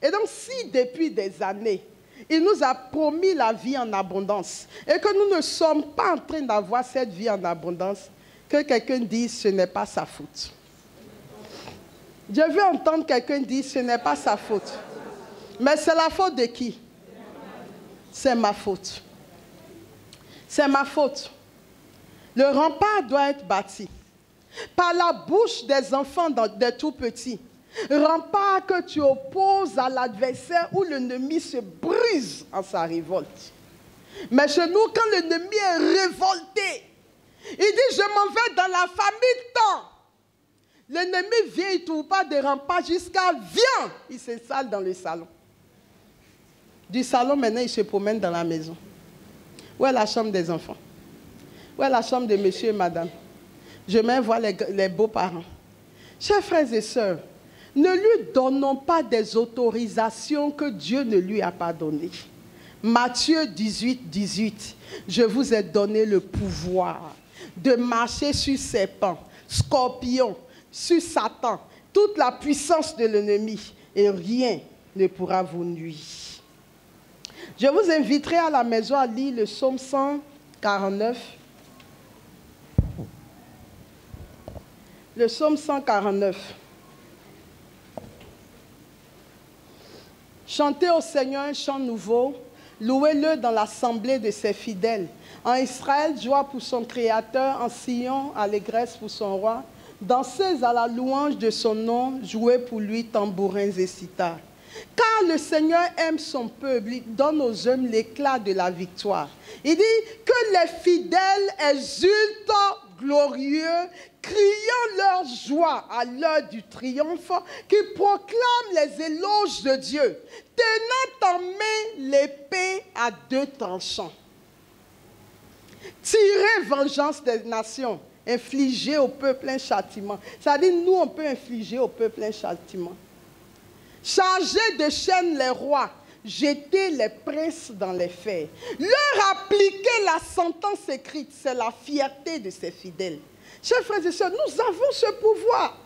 Et donc si depuis des années, il nous a promis la vie en abondance et que nous ne sommes pas en train d'avoir cette vie en abondance, que quelqu'un dise ce n'est pas sa faute. Je veux entendre quelqu'un dire ce n'est pas sa faute. Mais c'est la faute de qui? C'est ma faute. C'est ma faute. Le rempart doit être bâti par la bouche des enfants des tout petits. Rempart que tu opposes à l'adversaire où l'ennemi se brise en sa révolte. Mais chez nous, quand l'ennemi est révolté, il dit, je m'en vais dans la famille tant. L'ennemi vient, il ne trouve pas de rempart jusqu'à viens. Il s'installe dans le salon. Du salon, maintenant, il se promène dans la maison. Où est la chambre des enfants? Où est la chambre de monsieur et madame? Je viens voir les beaux-parents. Chers frères et sœurs, ne lui donnons pas des autorisations que Dieu ne lui a pas données. Matthieu 18, 18. Je vous ai donné le pouvoir de marcher sur serpents, scorpions, sur Satan, toute la puissance de l'ennemi, et rien ne pourra vous nuire. Je vous inviterai à la maison à lire le psaume 149. Le psaume 149. Chantez au Seigneur un chant nouveau, louez-le dans l'assemblée de ses fidèles. En Israël, joie pour son Créateur, en Sion, allégresse pour son roi. Dansez à la louange de son nom, jouez pour lui tambourins et cithars. Car le Seigneur aime son peuple, il donne aux hommes l'éclat de la victoire. Il dit que les fidèles exultent glorieux, criant leur joie à l'heure du triomphe, qui proclament les éloges de Dieu, tenant en main l'épée à 2 tranchants. Tirez vengeance des nations, infligez au peuple un châtiment. C'est-à-dire, nous, on peut infliger au peuple un châtiment. Chargez de chaînes les rois, jetez les princes dans les fers. Leur appliquer la sentence écrite, c'est la fierté de ses fidèles. Chers frères et sœurs, nous avons ce pouvoir.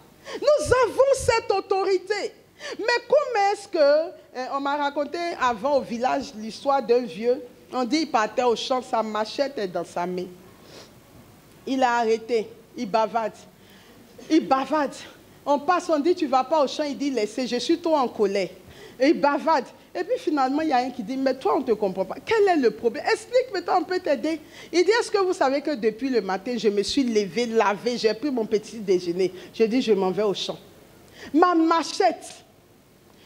Nous avons cette autorité. Mais comment est-ce que, on m'a raconté avant au village l'histoire d'un vieux, on dit il partait au champ, sa machette est dans sa main. Il a arrêté, il bavarde. Il bavarde. On passe, on dit, tu ne vas pas au champ, il dit, laissez, je suis trop en colère. Et il bavarde. Et puis finalement, il y a un qui dit, mais toi, on ne te comprend pas. Quel est le problème? Explique, mais toi, on peut t'aider. Il dit, est-ce que vous savez que depuis le matin, je me suis levée, lavé, j'ai pris mon petit déjeuner. Je dis, je m'en vais au champ. Ma machette,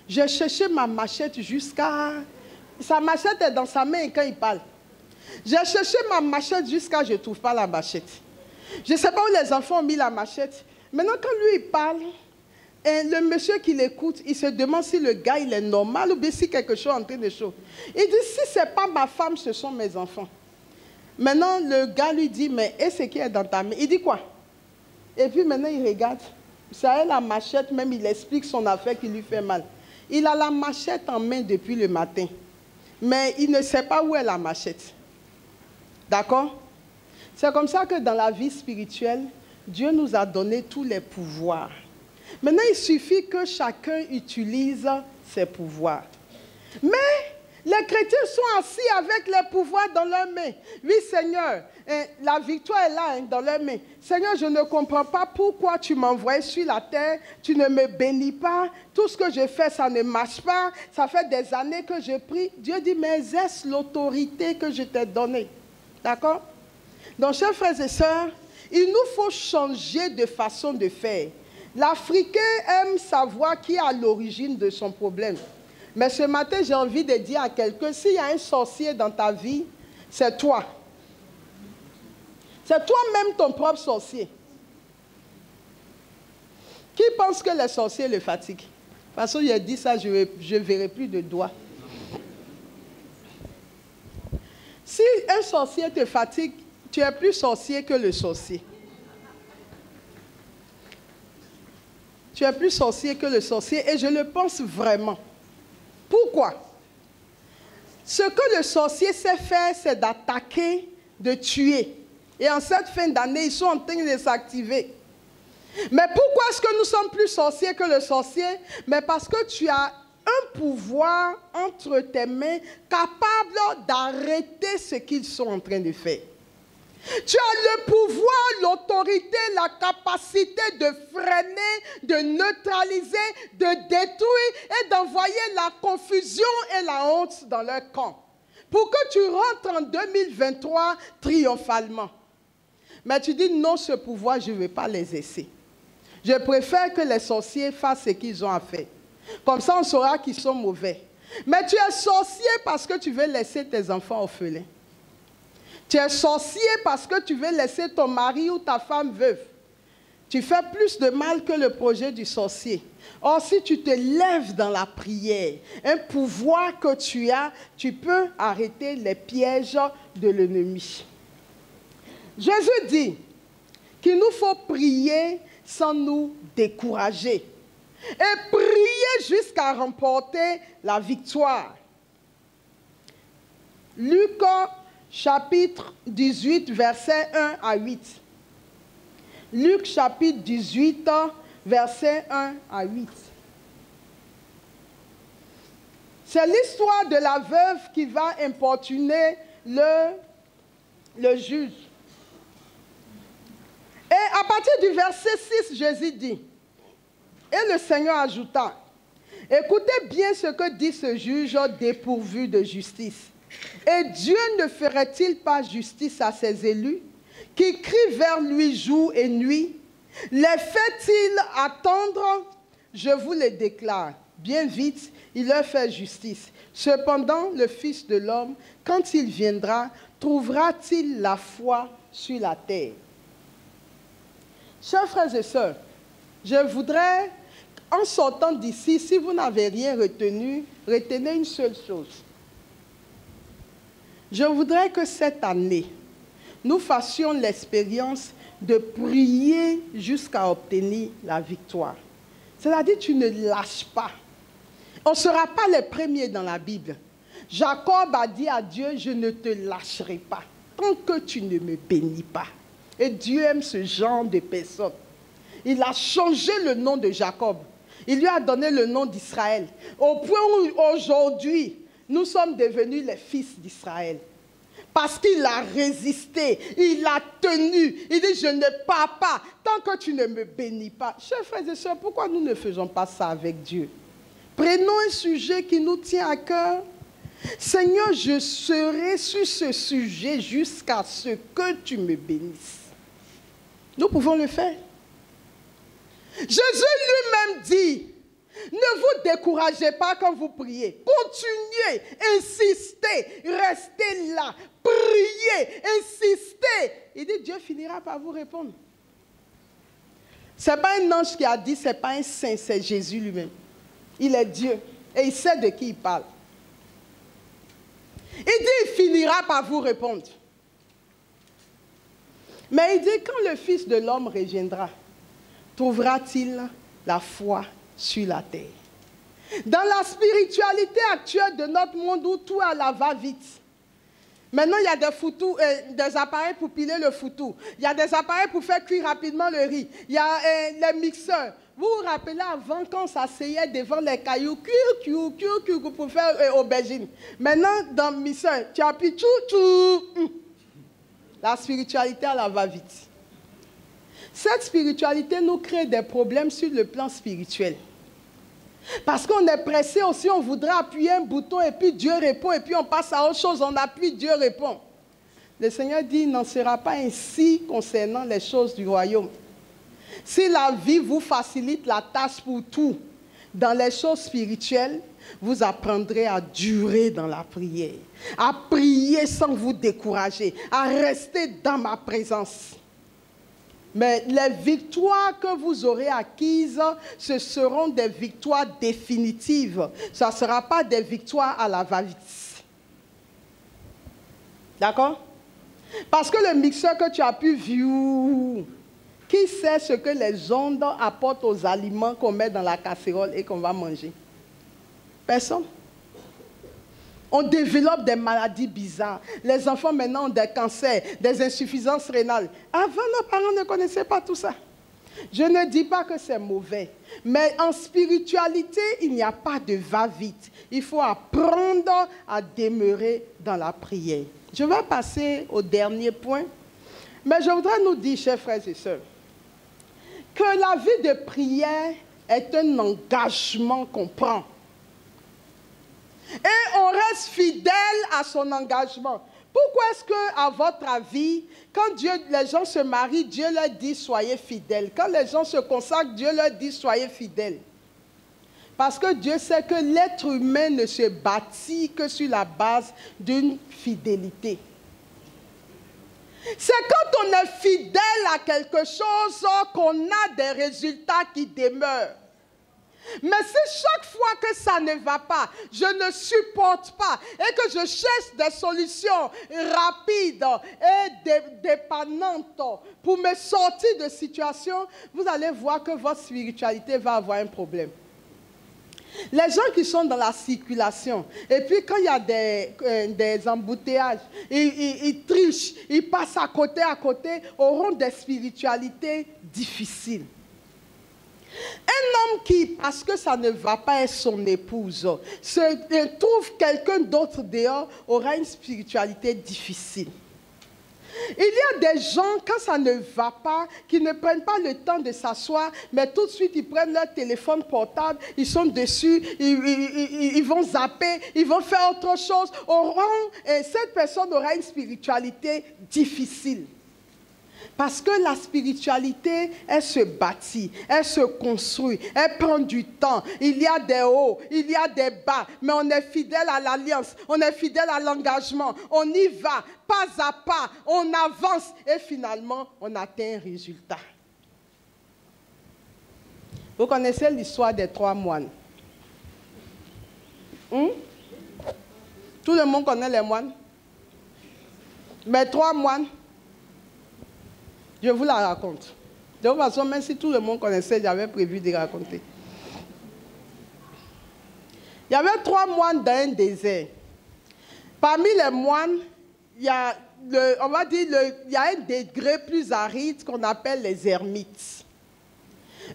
j'ai cherché ma machette jusqu'à... Sa machette est dans sa main quand il parle. J'ai cherché ma machette jusqu'à je ne trouve pas la machette. Je ne sais pas où les enfants ont mis la machette. Maintenant, quand lui, il parle, et le monsieur qui l'écoute, il se demande si le gars, il est normal ou bien si quelque chose est en train de chaud. Il dit, si ce n'est pas ma femme, ce sont mes enfants. Maintenant, le gars lui dit, mais est-ce qui est dans ta main? Il dit quoi? Et puis maintenant, il regarde. Ça est la machette, même il explique son affaire qui lui fait mal. Il a la machette en main depuis le matin. Mais il ne sait pas où est la machette. D'accord? C'est comme ça que dans la vie spirituelle, Dieu nous a donné tous les pouvoirs. Maintenant, il suffit que chacun utilise ses pouvoirs. Mais les chrétiens sont assis avec les pouvoirs dans leurs mains. Oui, Seigneur, la victoire est là dans leurs mains. Seigneur, je ne comprends pas pourquoi tu m'envoies sur la terre, tu ne me bénis pas, tout ce que je fais, ça ne marche pas, ça fait des années que je prie. Dieu dit, mais est-ce l'autorité que je t'ai donnée? D'accord? Donc, chers frères et sœurs, il nous faut changer de façon de faire. L'Africain aime savoir qui est à l'origine de son problème. Mais ce matin, j'ai envie de dire à quelqu'un, s'il y a un sorcier dans ta vie, c'est toi. C'est toi-même ton propre sorcier. Qui pense que les sorciers le fatiguent? Parce que j'ai dit ça, je ne verrai plus de doigts. Si un sorcier te fatigue, tu es plus sorcier que le sorcier. Tu es plus sorcier que le sorcier et je le pense vraiment. Pourquoi? Ce que le sorcier sait faire, c'est d'attaquer, de tuer. Et en cette fin d'année, ils sont en train de s'activer. Mais pourquoi est-ce que nous sommes plus sorciers que le sorcier? Mais parce que tu as un pouvoir entre tes mains capable d'arrêter ce qu'ils sont en train de faire. Tu as le pouvoir, l'autorité, la capacité de freiner, de neutraliser, de détruire et d'envoyer la confusion et la honte dans leur camp. Pour que tu rentres en 2023 triomphalement. Mais tu dis non, ce pouvoir, je ne vais pas les laisser. Je préfère que les sorciers fassent ce qu'ils ont à faire. Comme ça, on saura qu'ils sont mauvais. Mais tu es sorcier parce que tu veux laisser tes enfants orphelins. Tu es sorcier parce que tu veux laisser ton mari ou ta femme veuve. Tu fais plus de mal que le projet du sorcier. Or, si tu te lèves dans la prière, un pouvoir que tu as, tu peux arrêter les pièges de l'ennemi. Jésus dit qu'il nous faut prier sans nous décourager. Et prier jusqu'à remporter la victoire. Luc chapitre 18, versets 1 à 8. Luc chapitre 18, versets 1 à 8. C'est l'histoire de la veuve qui va importuner le juge. Et à partir du verset 6, Jésus dit, et le Seigneur ajouta, écoutez bien ce que dit ce juge dépourvu de justice. Et Dieu ne ferait-il pas justice à ses élus, qui crient vers lui jour et nuit? Les fait-il attendre? Je vous le déclare, bien vite, il leur fait justice. Cependant, le Fils de l'homme, quand il viendra, trouvera-t-il la foi sur la terre? Chers frères et sœurs, je voudrais, en sortant d'ici, si vous n'avez rien retenu, retenez une seule chose. Je voudrais que cette année, nous fassions l'expérience de prier jusqu'à obtenir la victoire. C'est-à-dire, tu ne lâches pas. On ne sera pas les premiers dans la Bible. Jacob a dit à Dieu, je ne te lâcherai pas tant que tu ne me bénis pas. Et Dieu aime ce genre de personnes. Il a changé le nom de Jacob. Il lui a donné le nom d'Israël. Au point où aujourd'hui, nous sommes devenus les fils d'Israël. Parce qu'il a résisté, il a tenu. Il dit, je ne pars pas tant que tu ne me bénis pas. Chers frères et sœurs, pourquoi nous ne faisons pas ça avec Dieu? Prenons un sujet qui nous tient à cœur. Seigneur, je serai sur ce sujet jusqu'à ce que tu me bénisses. Nous pouvons le faire. Jésus lui-même dit, ne vous découragez pas quand vous priez. Continuez, insistez, restez là, priez, insistez. Il dit, Dieu finira par vous répondre. Ce n'est pas un ange qui a dit, ce n'est pas un saint, c'est Jésus lui-même. Il est Dieu et il sait de qui il parle. Il dit, il finira par vous répondre. Mais il dit, quand le Fils de l'homme reviendra, trouvera-t-il la foi sur la terre? Dans la spiritualité actuelle de notre monde où tout à la va-vite, maintenant il y a des appareils pour piler le foutou, il y a des appareils pour faire cuire rapidement le riz, il y a les mixeurs. Vous vous rappelez avant quand on s'asseyait devant les cailloux, pour faire aubergine. Maintenant, dans le mixeur, tu appuies tchou. La spiritualité, elle va vite. Cette spiritualité nous crée des problèmes sur le plan spirituel. Parce qu'on est pressé aussi, on voudrait appuyer un bouton et puis Dieu répond et puis on passe à autre chose, on appuie, Dieu répond. Le Seigneur dit, il n'en sera pas ainsi concernant les choses du royaume. Si la vie vous facilite la tâche pour tout, dans les choses spirituelles, vous apprendrez à durer dans la prière, à prier sans vous décourager, à rester dans ma présence. Mais les victoires que vous aurez acquises, ce seront des victoires définitives. Ça ne sera pas des victoires à la va-vite. D'accord? Parce que le mixeur que tu as pu vivre, qui sait ce que les ondes apportent aux aliments qu'on met dans la casserole et qu'on va manger? Personne. On développe des maladies bizarres. Les enfants maintenant ont des cancers, des insuffisances rénales. Avant, nos parents ne connaissaient pas tout ça. Je ne dis pas que c'est mauvais. Mais en spiritualité, il n'y a pas de va-vite. Il faut apprendre à demeurer dans la prière. Je vais passer au dernier point. Mais je voudrais nous dire, chers frères et sœurs, que la vie de prière est un engagement qu'on prend. Et on reste fidèle à son engagement. Pourquoi est-ce que, à votre avis, quand les gens se marient, Dieu leur dit soyez fidèles. Quand les gens se consacrent, Dieu leur dit soyez fidèles. Parce que Dieu sait que l'être humain ne se bâtit que sur la base d'une fidélité. C'est quand on est fidèle à quelque chose qu'on a des résultats qui demeurent. Mais si chaque fois que ça ne va pas, je ne supporte pas et que je cherche des solutions rapides et dépannantes pour me sortir de situation, vous allez voir que votre spiritualité va avoir un problème. Les gens qui sont dans la circulation, et puis quand il y a des embouteillages, ils trichent, ils passent à côté, auront des spiritualités difficiles. Un homme qui, parce que ça ne va pas être son épouse, trouve quelqu'un d'autre dehors, aura une spiritualité difficile. Il y a des gens, quand ça ne va pas, qui ne prennent pas le temps de s'asseoir, mais tout de suite, ils prennent leur téléphone portable, ils sont dessus, ils vont zapper, ils vont faire autre chose. Cette personne aura une spiritualité difficile. Parce que la spiritualité, elle se bâtit, elle se construit, elle prend du temps. Il y a des hauts, il y a des bas, mais on est fidèle à l'alliance, on est fidèle à l'engagement. On y va, pas à pas, on avance et finalement, on atteint un résultat. Vous connaissez l'histoire des 3 moines? Tout le monde connaît les moines? Mais 3 moines, je vous la raconte. De toute façon, même si tout le monde connaissait, j'avais prévu de raconter. Il y avait 3 moines dans un désert. Parmi les moines, il y a, il y a un degré plus aride qu'on appelle les ermites.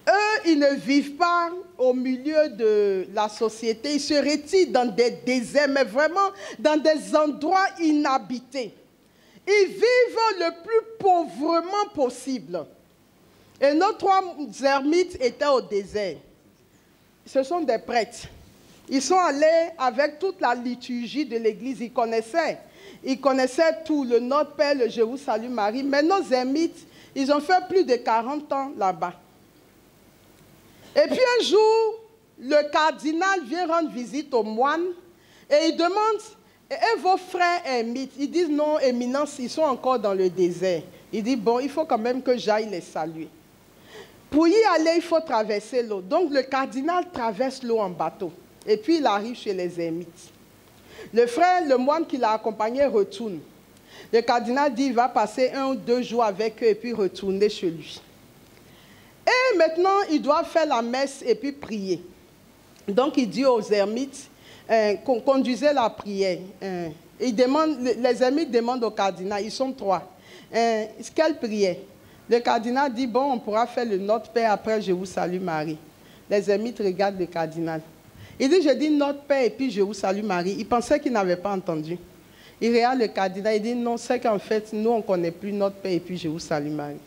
Eux, ils ne vivent pas au milieu de la société. Ils se retirent dans des déserts, mais vraiment dans des endroits inhabités. Ils vivent le plus pauvrement possible. Et nos 3 ermites étaient au désert. Ce sont des prêtres. Ils sont allés avec toute la liturgie de l'église. Ils connaissaient tout, le Notre Père, le Je vous salue Marie. Mais nos ermites, ils ont fait plus de 40 ans là-bas. Et puis un jour, le cardinal vient rendre visite aux moines et il demande, et vos frères ermites? Ils disent non, éminence, ils sont encore dans le désert. Il dit, bon, il faut quand même que j'aille les saluer. Pour y aller, il faut traverser l'eau. Donc le cardinal traverse l'eau en bateau. Et puis il arrive chez les ermites. Le frère, le moine qui l'a accompagné retourne. Le cardinal dit, il va passer 1 ou 2 jours avec eux et puis retourner chez lui. Et maintenant, il doit faire la messe et puis prier. Donc il dit aux ermites, conduisez la prière. Les ermites demandent au cardinal, ils sont 3. Quelle prière? Le cardinal dit, bon, on pourra faire le Notre Père, après je vous salue Marie. Les ermites regardent le cardinal. Il dit, je dis Notre Père et puis je vous salue Marie. Il pensait qu'il n'avait pas entendu. Il regarde le cardinal, il dit, non, c'est qu'en fait, nous, on ne connaît plus Notre Père et puis je vous salue Marie.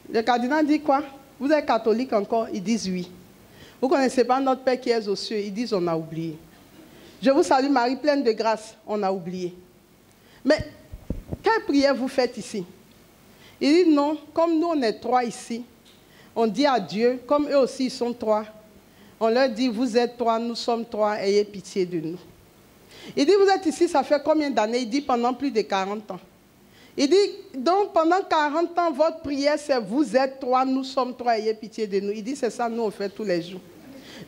Le cardinal dit quoi? Vous êtes catholique encore? Ils disent oui. Vous ne connaissez pas Notre Père qui est aux cieux? Ils disent, on a oublié. Je vous salue Marie, pleine de grâce. On a oublié. Mais, quelle prière vous faites ici? Il dit non, comme nous on est 3 ici, on dit à Dieu, comme eux aussi ils sont 3, on leur dit, vous êtes 3, nous sommes 3, ayez pitié de nous. Il dit, vous êtes ici, ça fait combien d'années? Il dit, pendant plus de 40 ans. Il dit, donc pendant 40 ans, votre prière c'est, vous êtes 3, nous sommes 3, ayez pitié de nous. Il dit, c'est ça, nous on fait tous les jours.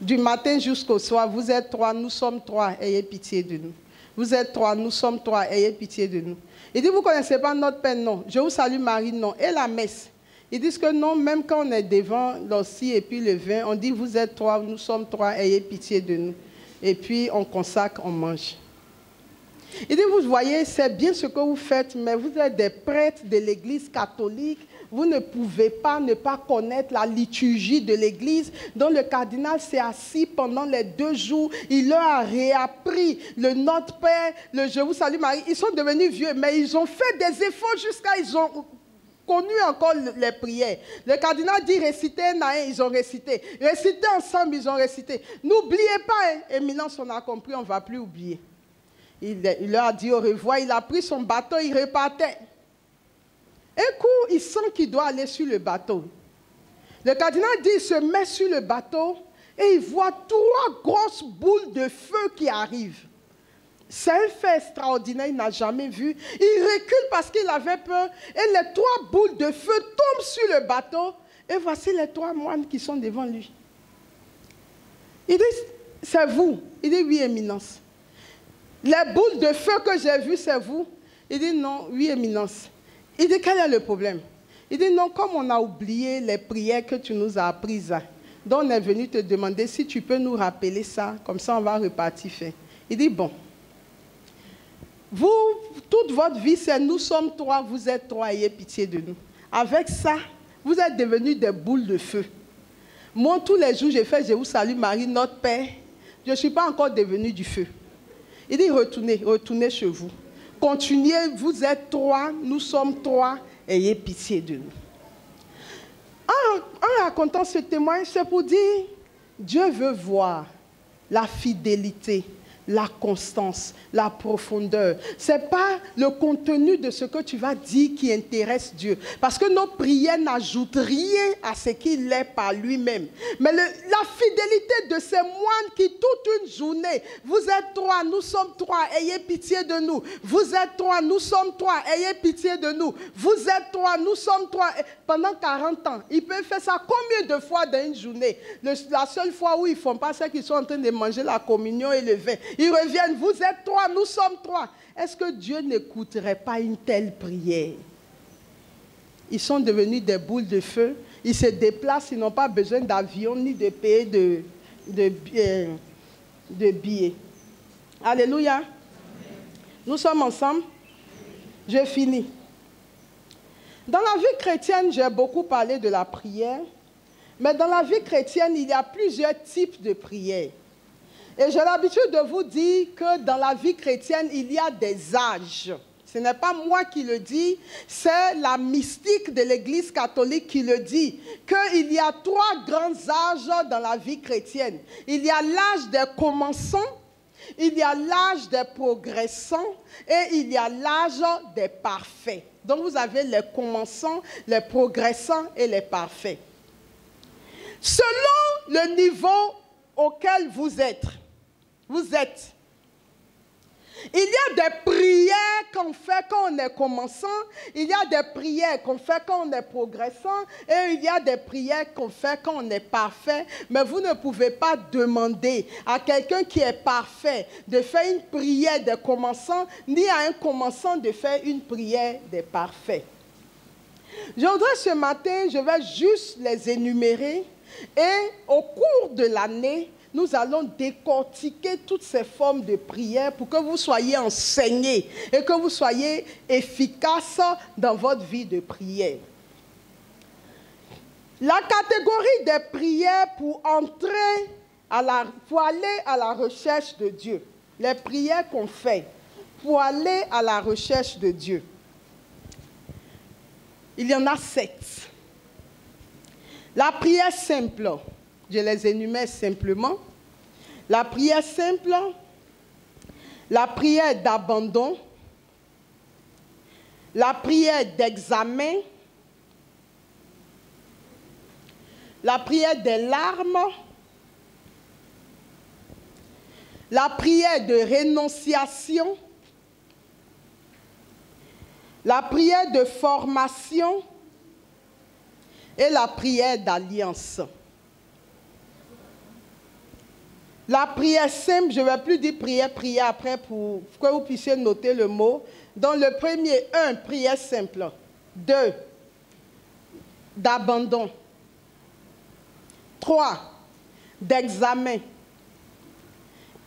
Du matin jusqu'au soir, vous êtes 3, nous sommes 3, ayez pitié de nous. Vous êtes 3, nous sommes 3, ayez pitié de nous. Il dit, vous ne connaissez pas Notre Père? Non. Je vous salue Marie? Non. Et la messe? Ils disent que non, même quand on est devant l'hostie et puis le vin, on dit, vous êtes 3, nous sommes 3, ayez pitié de nous. Et puis on consacre, on mange. Il dit, vous voyez, c'est bien ce que vous faites, mais vous êtes des prêtres de l'Église catholique. Vous ne pouvez pas ne pas connaître la liturgie de l'Église. Donc le cardinal s'est assis pendant les 2 jours. Il leur a réappris le Notre Père, le Je vous salue Marie. Ils sont devenus vieux, mais ils ont fait des efforts jusqu'à ils ont connu encore les prières. Le cardinal dit réciter un à un, ils ont récité. Réciter ensemble, ils ont récité. N'oubliez pas, hein, éminence, on a compris, on ne va plus oublier. Il leur a dit au revoir, il a pris son bateau, il repartait. Un coup, il sent qu'il doit aller sur le bateau. Le cardinal dit, il se met sur le bateau et il voit 3 grosses boules de feu qui arrivent. C'est un fait extraordinaire, il n'a jamais vu. Il recule parce qu'il avait peur et les 3 boules de feu tombent sur le bateau et voici les 3 moines qui sont devant lui. Il dit, c'est vous? Il dit, oui, éminence. Les boules de feu que j'ai vues, c'est vous? Il dit, non, oui, éminence. Il dit, quel est le problème? Il dit, non, comme on a oublié les prières que tu nous as apprises, donc on est venu te demander si tu peux nous rappeler ça, comme ça on va repartir faire. Il dit, bon, vous, toute votre vie, c'est nous sommes 3, vous êtes 3, ayez pitié de nous. Avec ça, vous êtes devenus des boules de feu. Moi, tous les jours, j'ai fait, je vous salue Marie, notre Père. Je ne suis pas encore devenu du feu. Il dit, retournez chez vous. Continuez, vous êtes 3, nous sommes 3, ayez pitié de nous. En racontant ce témoignage, c'est pour dire, Dieu veut voir la fidélité, la constance, la profondeur. Ce n'est pas le contenu de ce que tu vas dire qui intéresse Dieu. Parce que nos prières n'ajoutent rien à ce qu'il est par lui-même. Mais la fidélité de ces moines qui, toute une journée, vous êtes 3, nous sommes 3, ayez pitié de nous. Vous êtes 3, nous sommes 3, ayez pitié de nous. Vous êtes 3, nous sommes 3. Pendant 40 ans, ils peuvent faire ça combien de fois dans une journée? La seule fois où ils ne font pas, c'est qu'ils sont en train de manger la communion et le vin. Ils reviennent, vous êtes 3, nous sommes 3. Est-ce que Dieu n'écouterait pas une telle prière? Ils sont devenus des boules de feu. Ils se déplacent, ils n'ont pas besoin d'avion ni de payer de billets. Alléluia. Amen. Nous sommes ensemble. Je finis. Dans la vie chrétienne, j'ai beaucoup parlé de la prière. Mais dans la vie chrétienne, il y a plusieurs types de prières. Et j'ai l'habitude de vous dire que dans la vie chrétienne, il y a des âges. Ce n'est pas moi qui le dis, c'est la mystique de l'Église catholique qui le dit, qu'il y a 3 grands âges dans la vie chrétienne. Il y a l'âge des commençants, il y a l'âge des progressants et il y a l'âge des parfaits. Donc vous avez les commençants, les progressants et les parfaits. Selon le niveau auquel vous êtes, il y a des prières qu'on fait quand on est commençant, il y a des prières qu'on fait quand on est progressant, et il y a des prières qu'on fait quand on est parfait. Mais vous ne pouvez pas demander à quelqu'un qui est parfait de faire une prière des commençants, ni à un commençant de faire une prière des parfaits. Je voudrais ce matin, je vais juste les énumérer, et au cours de l'année, nous allons décortiquer toutes ces formes de prière pour que vous soyez enseignés et que vous soyez efficaces dans votre vie de prière. La catégorie des prières pour aller à la recherche de Dieu. Les prières qu'on fait pour aller à la recherche de Dieu. Il y en a 7. La prière simple. Je les énumère simplement. La prière simple, la prière d'abandon, la prière d'examen, la prière des larmes, la prière de rénonciation, la prière de formation et la prière d'alliance. La prière simple, je ne vais plus dire prière après pour que vous puissiez noter le mot. Dans le premier, 1, prière simple. 2, d'abandon. 3, d'examen.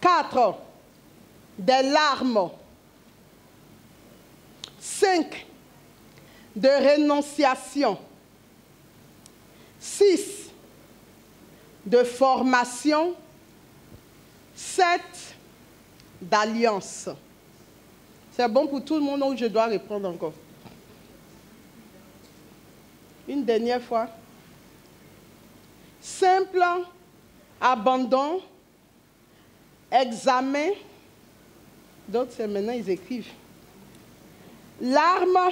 4, des larmes. 5, de rénonciation. 6, de formation. 7, d'alliance. C'est bon pour tout le monde ou je dois répondre encore? Une dernière fois. Simple, abandon, examen. D'autres, c'est maintenant, ils écrivent. Larmes,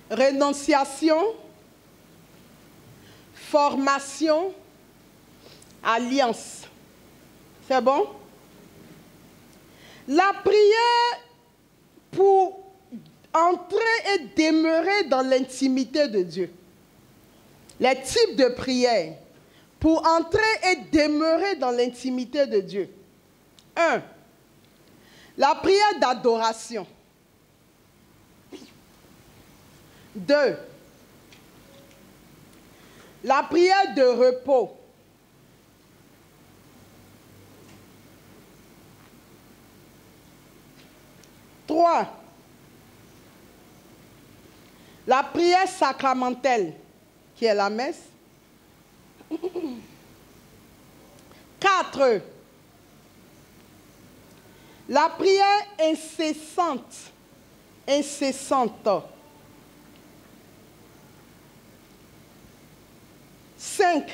rénonciation, formation, alliance. C'est bon? La prière pour entrer et demeurer dans l'intimité de Dieu. Les types de prières pour entrer et demeurer dans l'intimité de Dieu. 1. La prière d'adoration. 2. La prière de repos. 3. La prière sacramentelle, qui est la messe. 4. La prière incessante. 5.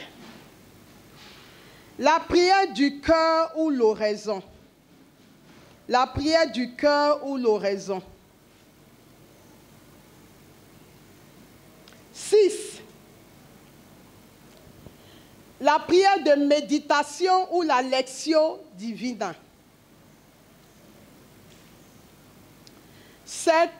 La prière du cœur ou l'oraison. La prière du cœur ou l'oraison. 6. La prière de méditation ou la lectio divina. 7.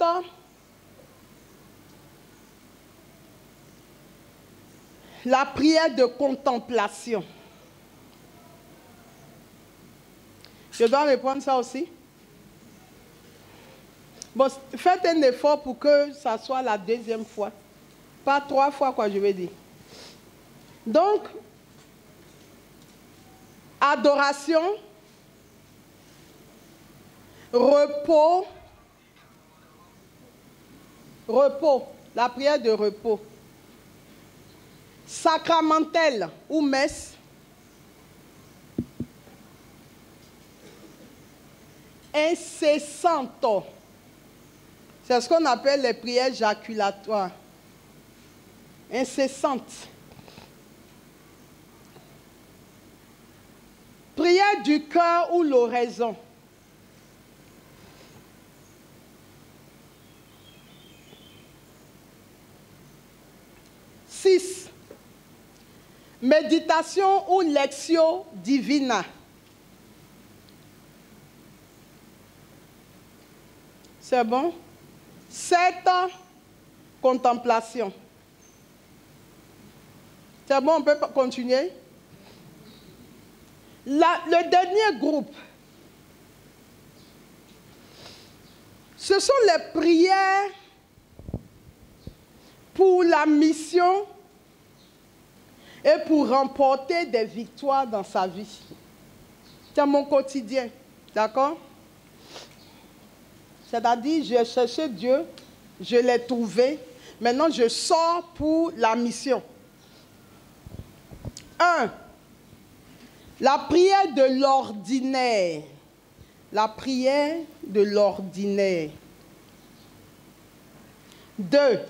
La prière de contemplation. Je dois répondre ça aussi? Bon, faites un effort pour que ça soit la deuxième fois. Pas 3 fois, quoi, je vais dire. Donc, adoration, repos, la prière de repos, sacramentelle ou messe, incessantes. C'est ce qu'on appelle les prières éjaculatoires. Incessantes. Prière du cœur ou l'oraison. Six. Méditation ou lectio divina. C'est bon? 7. Contemplation. C'est bon, on peut continuer? Le dernier groupe, ce sont les prières pour la mission et pour remporter des victoires dans sa vie. C'est mon quotidien, d'accord? C'est-à-dire, j'ai cherché Dieu, je l'ai trouvé, maintenant je sors pour la mission. 1. La prière de l'ordinaire. La prière de l'ordinaire. 2.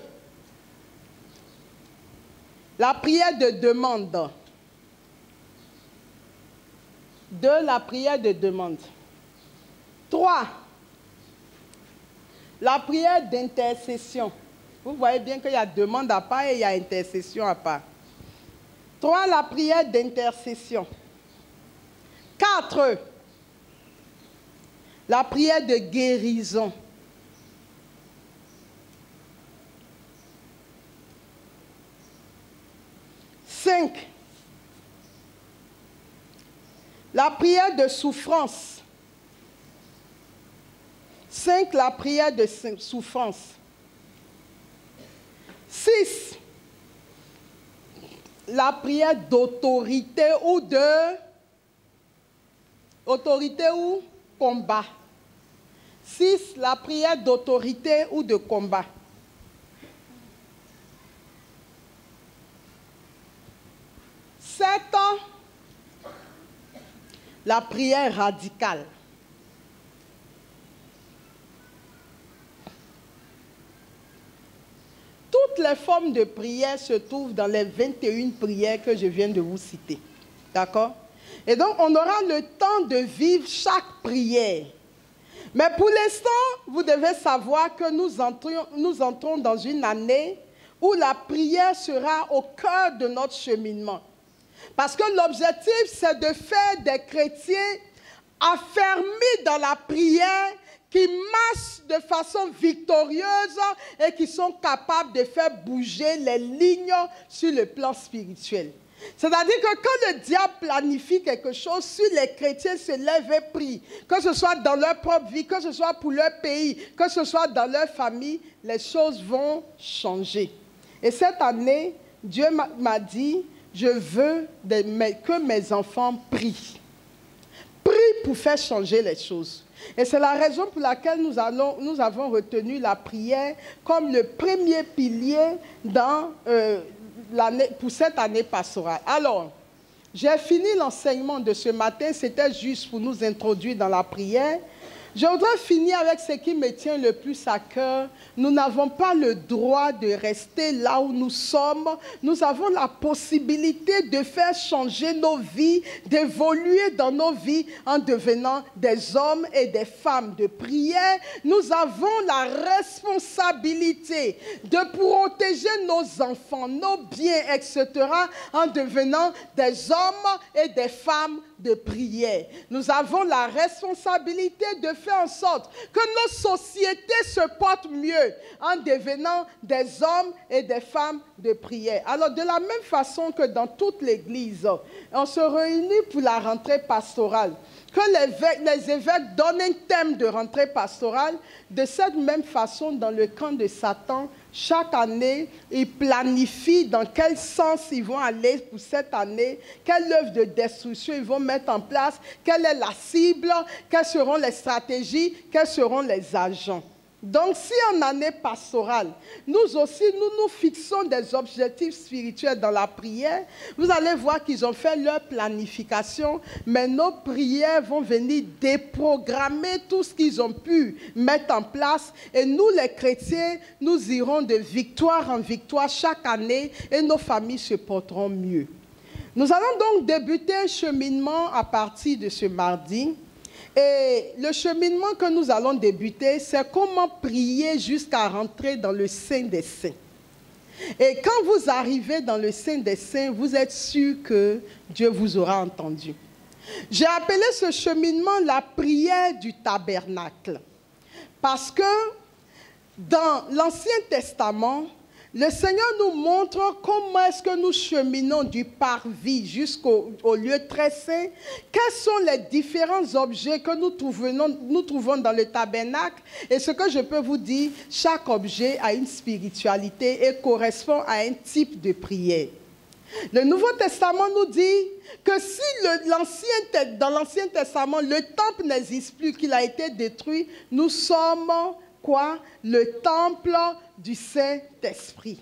La prière de demande. 2. La prière de demande. 3. La prière d'intercession. Vous voyez bien qu'il y a demande à part et il y a intercession à part. 3. La prière d'intercession. 4. La prière de guérison. 5. La prière de souffrance. 5. La prière de souffrance. 6. La prière d'autorité ou de... Autorité ou combat. 6. La prière d'autorité ou de combat. 7. La prière radicale. Toutes les formes de prière se trouvent dans les 21 prières que je viens de vous citer. D'accord? Et donc, on aura le temps de vivre chaque prière. Mais pour l'instant, vous devez savoir que nous entrons dans une année où la prière sera au cœur de notre cheminement. Parce que l'objectif, c'est de faire des chrétiens affermis dans la prière, qui marchent de façon victorieuse et qui sont capables de faire bouger les lignes sur le plan spirituel. C'est-à-dire que quand le diable planifie quelque chose, si les chrétiens se lèvent et prient, que ce soit dans leur propre vie, que ce soit pour leur pays, que ce soit dans leur famille, les choses vont changer. Et cette année, Dieu m'a dit, je veux que mes enfants prient. Prient pour faire changer les choses. Et c'est la raison pour laquelle nous avons retenu la prière comme le premier pilier pour cette année pastorale. Alors, j'ai fini l'enseignement de ce matin, c'était juste pour nous introduire dans la prière. Je voudrais finir avec ce qui me tient le plus à cœur. Nous n'avons pas le droit de rester là où nous sommes. Nous avons la possibilité de faire changer nos vies, d'évoluer dans nos vies en devenant des hommes et des femmes de prière. Nous avons la responsabilité de protéger nos enfants, nos biens, etc. en devenant des hommes et des femmes de prière. Nous avons la responsabilité de faire en sorte que nos sociétés se portent mieux en devenant des hommes et des femmes de prière. Alors, de la même façon que dans toute l'Église, on se réunit pour la rentrée pastorale, que les évêques donnent un thème de rentrée pastorale, de cette même façon, dans le camp de Satan, chaque année, ils planifient dans quel sens ils vont aller pour cette année, quelle œuvre de destruction ils vont mettre en place, quelle est la cible, quelles seront les stratégies, quels seront les agents. Donc, si en année pastorale, nous aussi, nous nous fixons des objectifs spirituels dans la prière, vous allez voir qu'ils ont fait leur planification, mais nos prières vont venir déprogrammer tout ce qu'ils ont pu mettre en place. Et nous, les chrétiens, nous irons de victoire en victoire chaque année et nos familles se porteront mieux. Nous allons donc débuter un cheminement à partir de ce mardi. Et le cheminement que nous allons débuter, c'est comment prier jusqu'à rentrer dans le Saint des Saints. Et quand vous arrivez dans le Saint des Saints, vous êtes sûr que Dieu vous aura entendu. J'ai appelé ce cheminement la prière du tabernacle. Parce que dans l'Ancien Testament, le Seigneur nous montre comment est-ce que nous cheminons du parvis jusqu'au lieu très saint. Quels sont les différents objets que nous trouvons dans le tabernacle. Et ce que je peux vous dire, chaque objet a une spiritualité et correspond à un type de prière. Le Nouveau Testament nous dit que si dans l'Ancien Testament, le temple n'existe plus, qu'il a été détruit, nous sommes... quoi? Le temple du Saint-Esprit.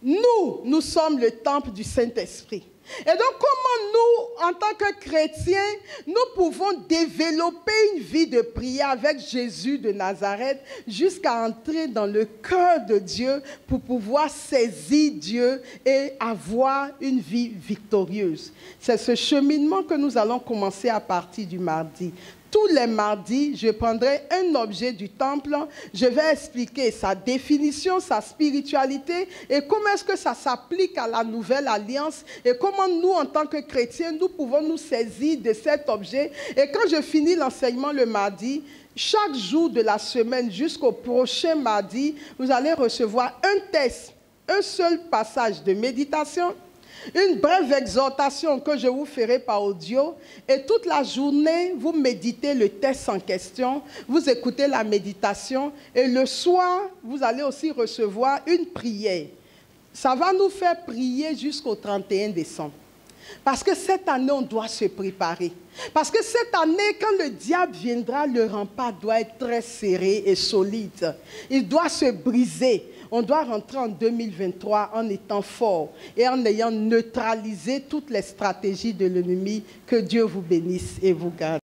Nous sommes le temple du Saint-Esprit. Et donc, comment nous, en tant que chrétiens, nous pouvons développer une vie de prière avec Jésus de Nazareth jusqu'à entrer dans le cœur de Dieu pour pouvoir saisir Dieu et avoir une vie victorieuse. C'est ce cheminement que nous allons commencer à partir du mardi. Tous les mardis, je prendrai un objet du temple, je vais expliquer sa définition, sa spiritualité et comment est-ce que ça s'applique à la nouvelle alliance et comment nous, en tant que chrétiens, nous pouvons nous saisir de cet objet. Et quand je finis l'enseignement le mardi, chaque jour de la semaine jusqu'au prochain mardi, vous allez recevoir un texte, un seul passage de méditation, une brève exhortation que je vous ferai par audio et toute la journée, vous méditez le texte en question, vous écoutez la méditation et le soir, vous allez aussi recevoir une prière. Ça va nous faire prier jusqu'au 31 décembre. Parce que cette année, on doit se préparer. Parce que cette année, quand le diable viendra, le rempart doit être très serré et solide. Il doit se briser. On doit rentrer en 2023 en étant fort et en ayant neutralisé toutes les stratégies de l'ennemi. Que Dieu vous bénisse et vous garde.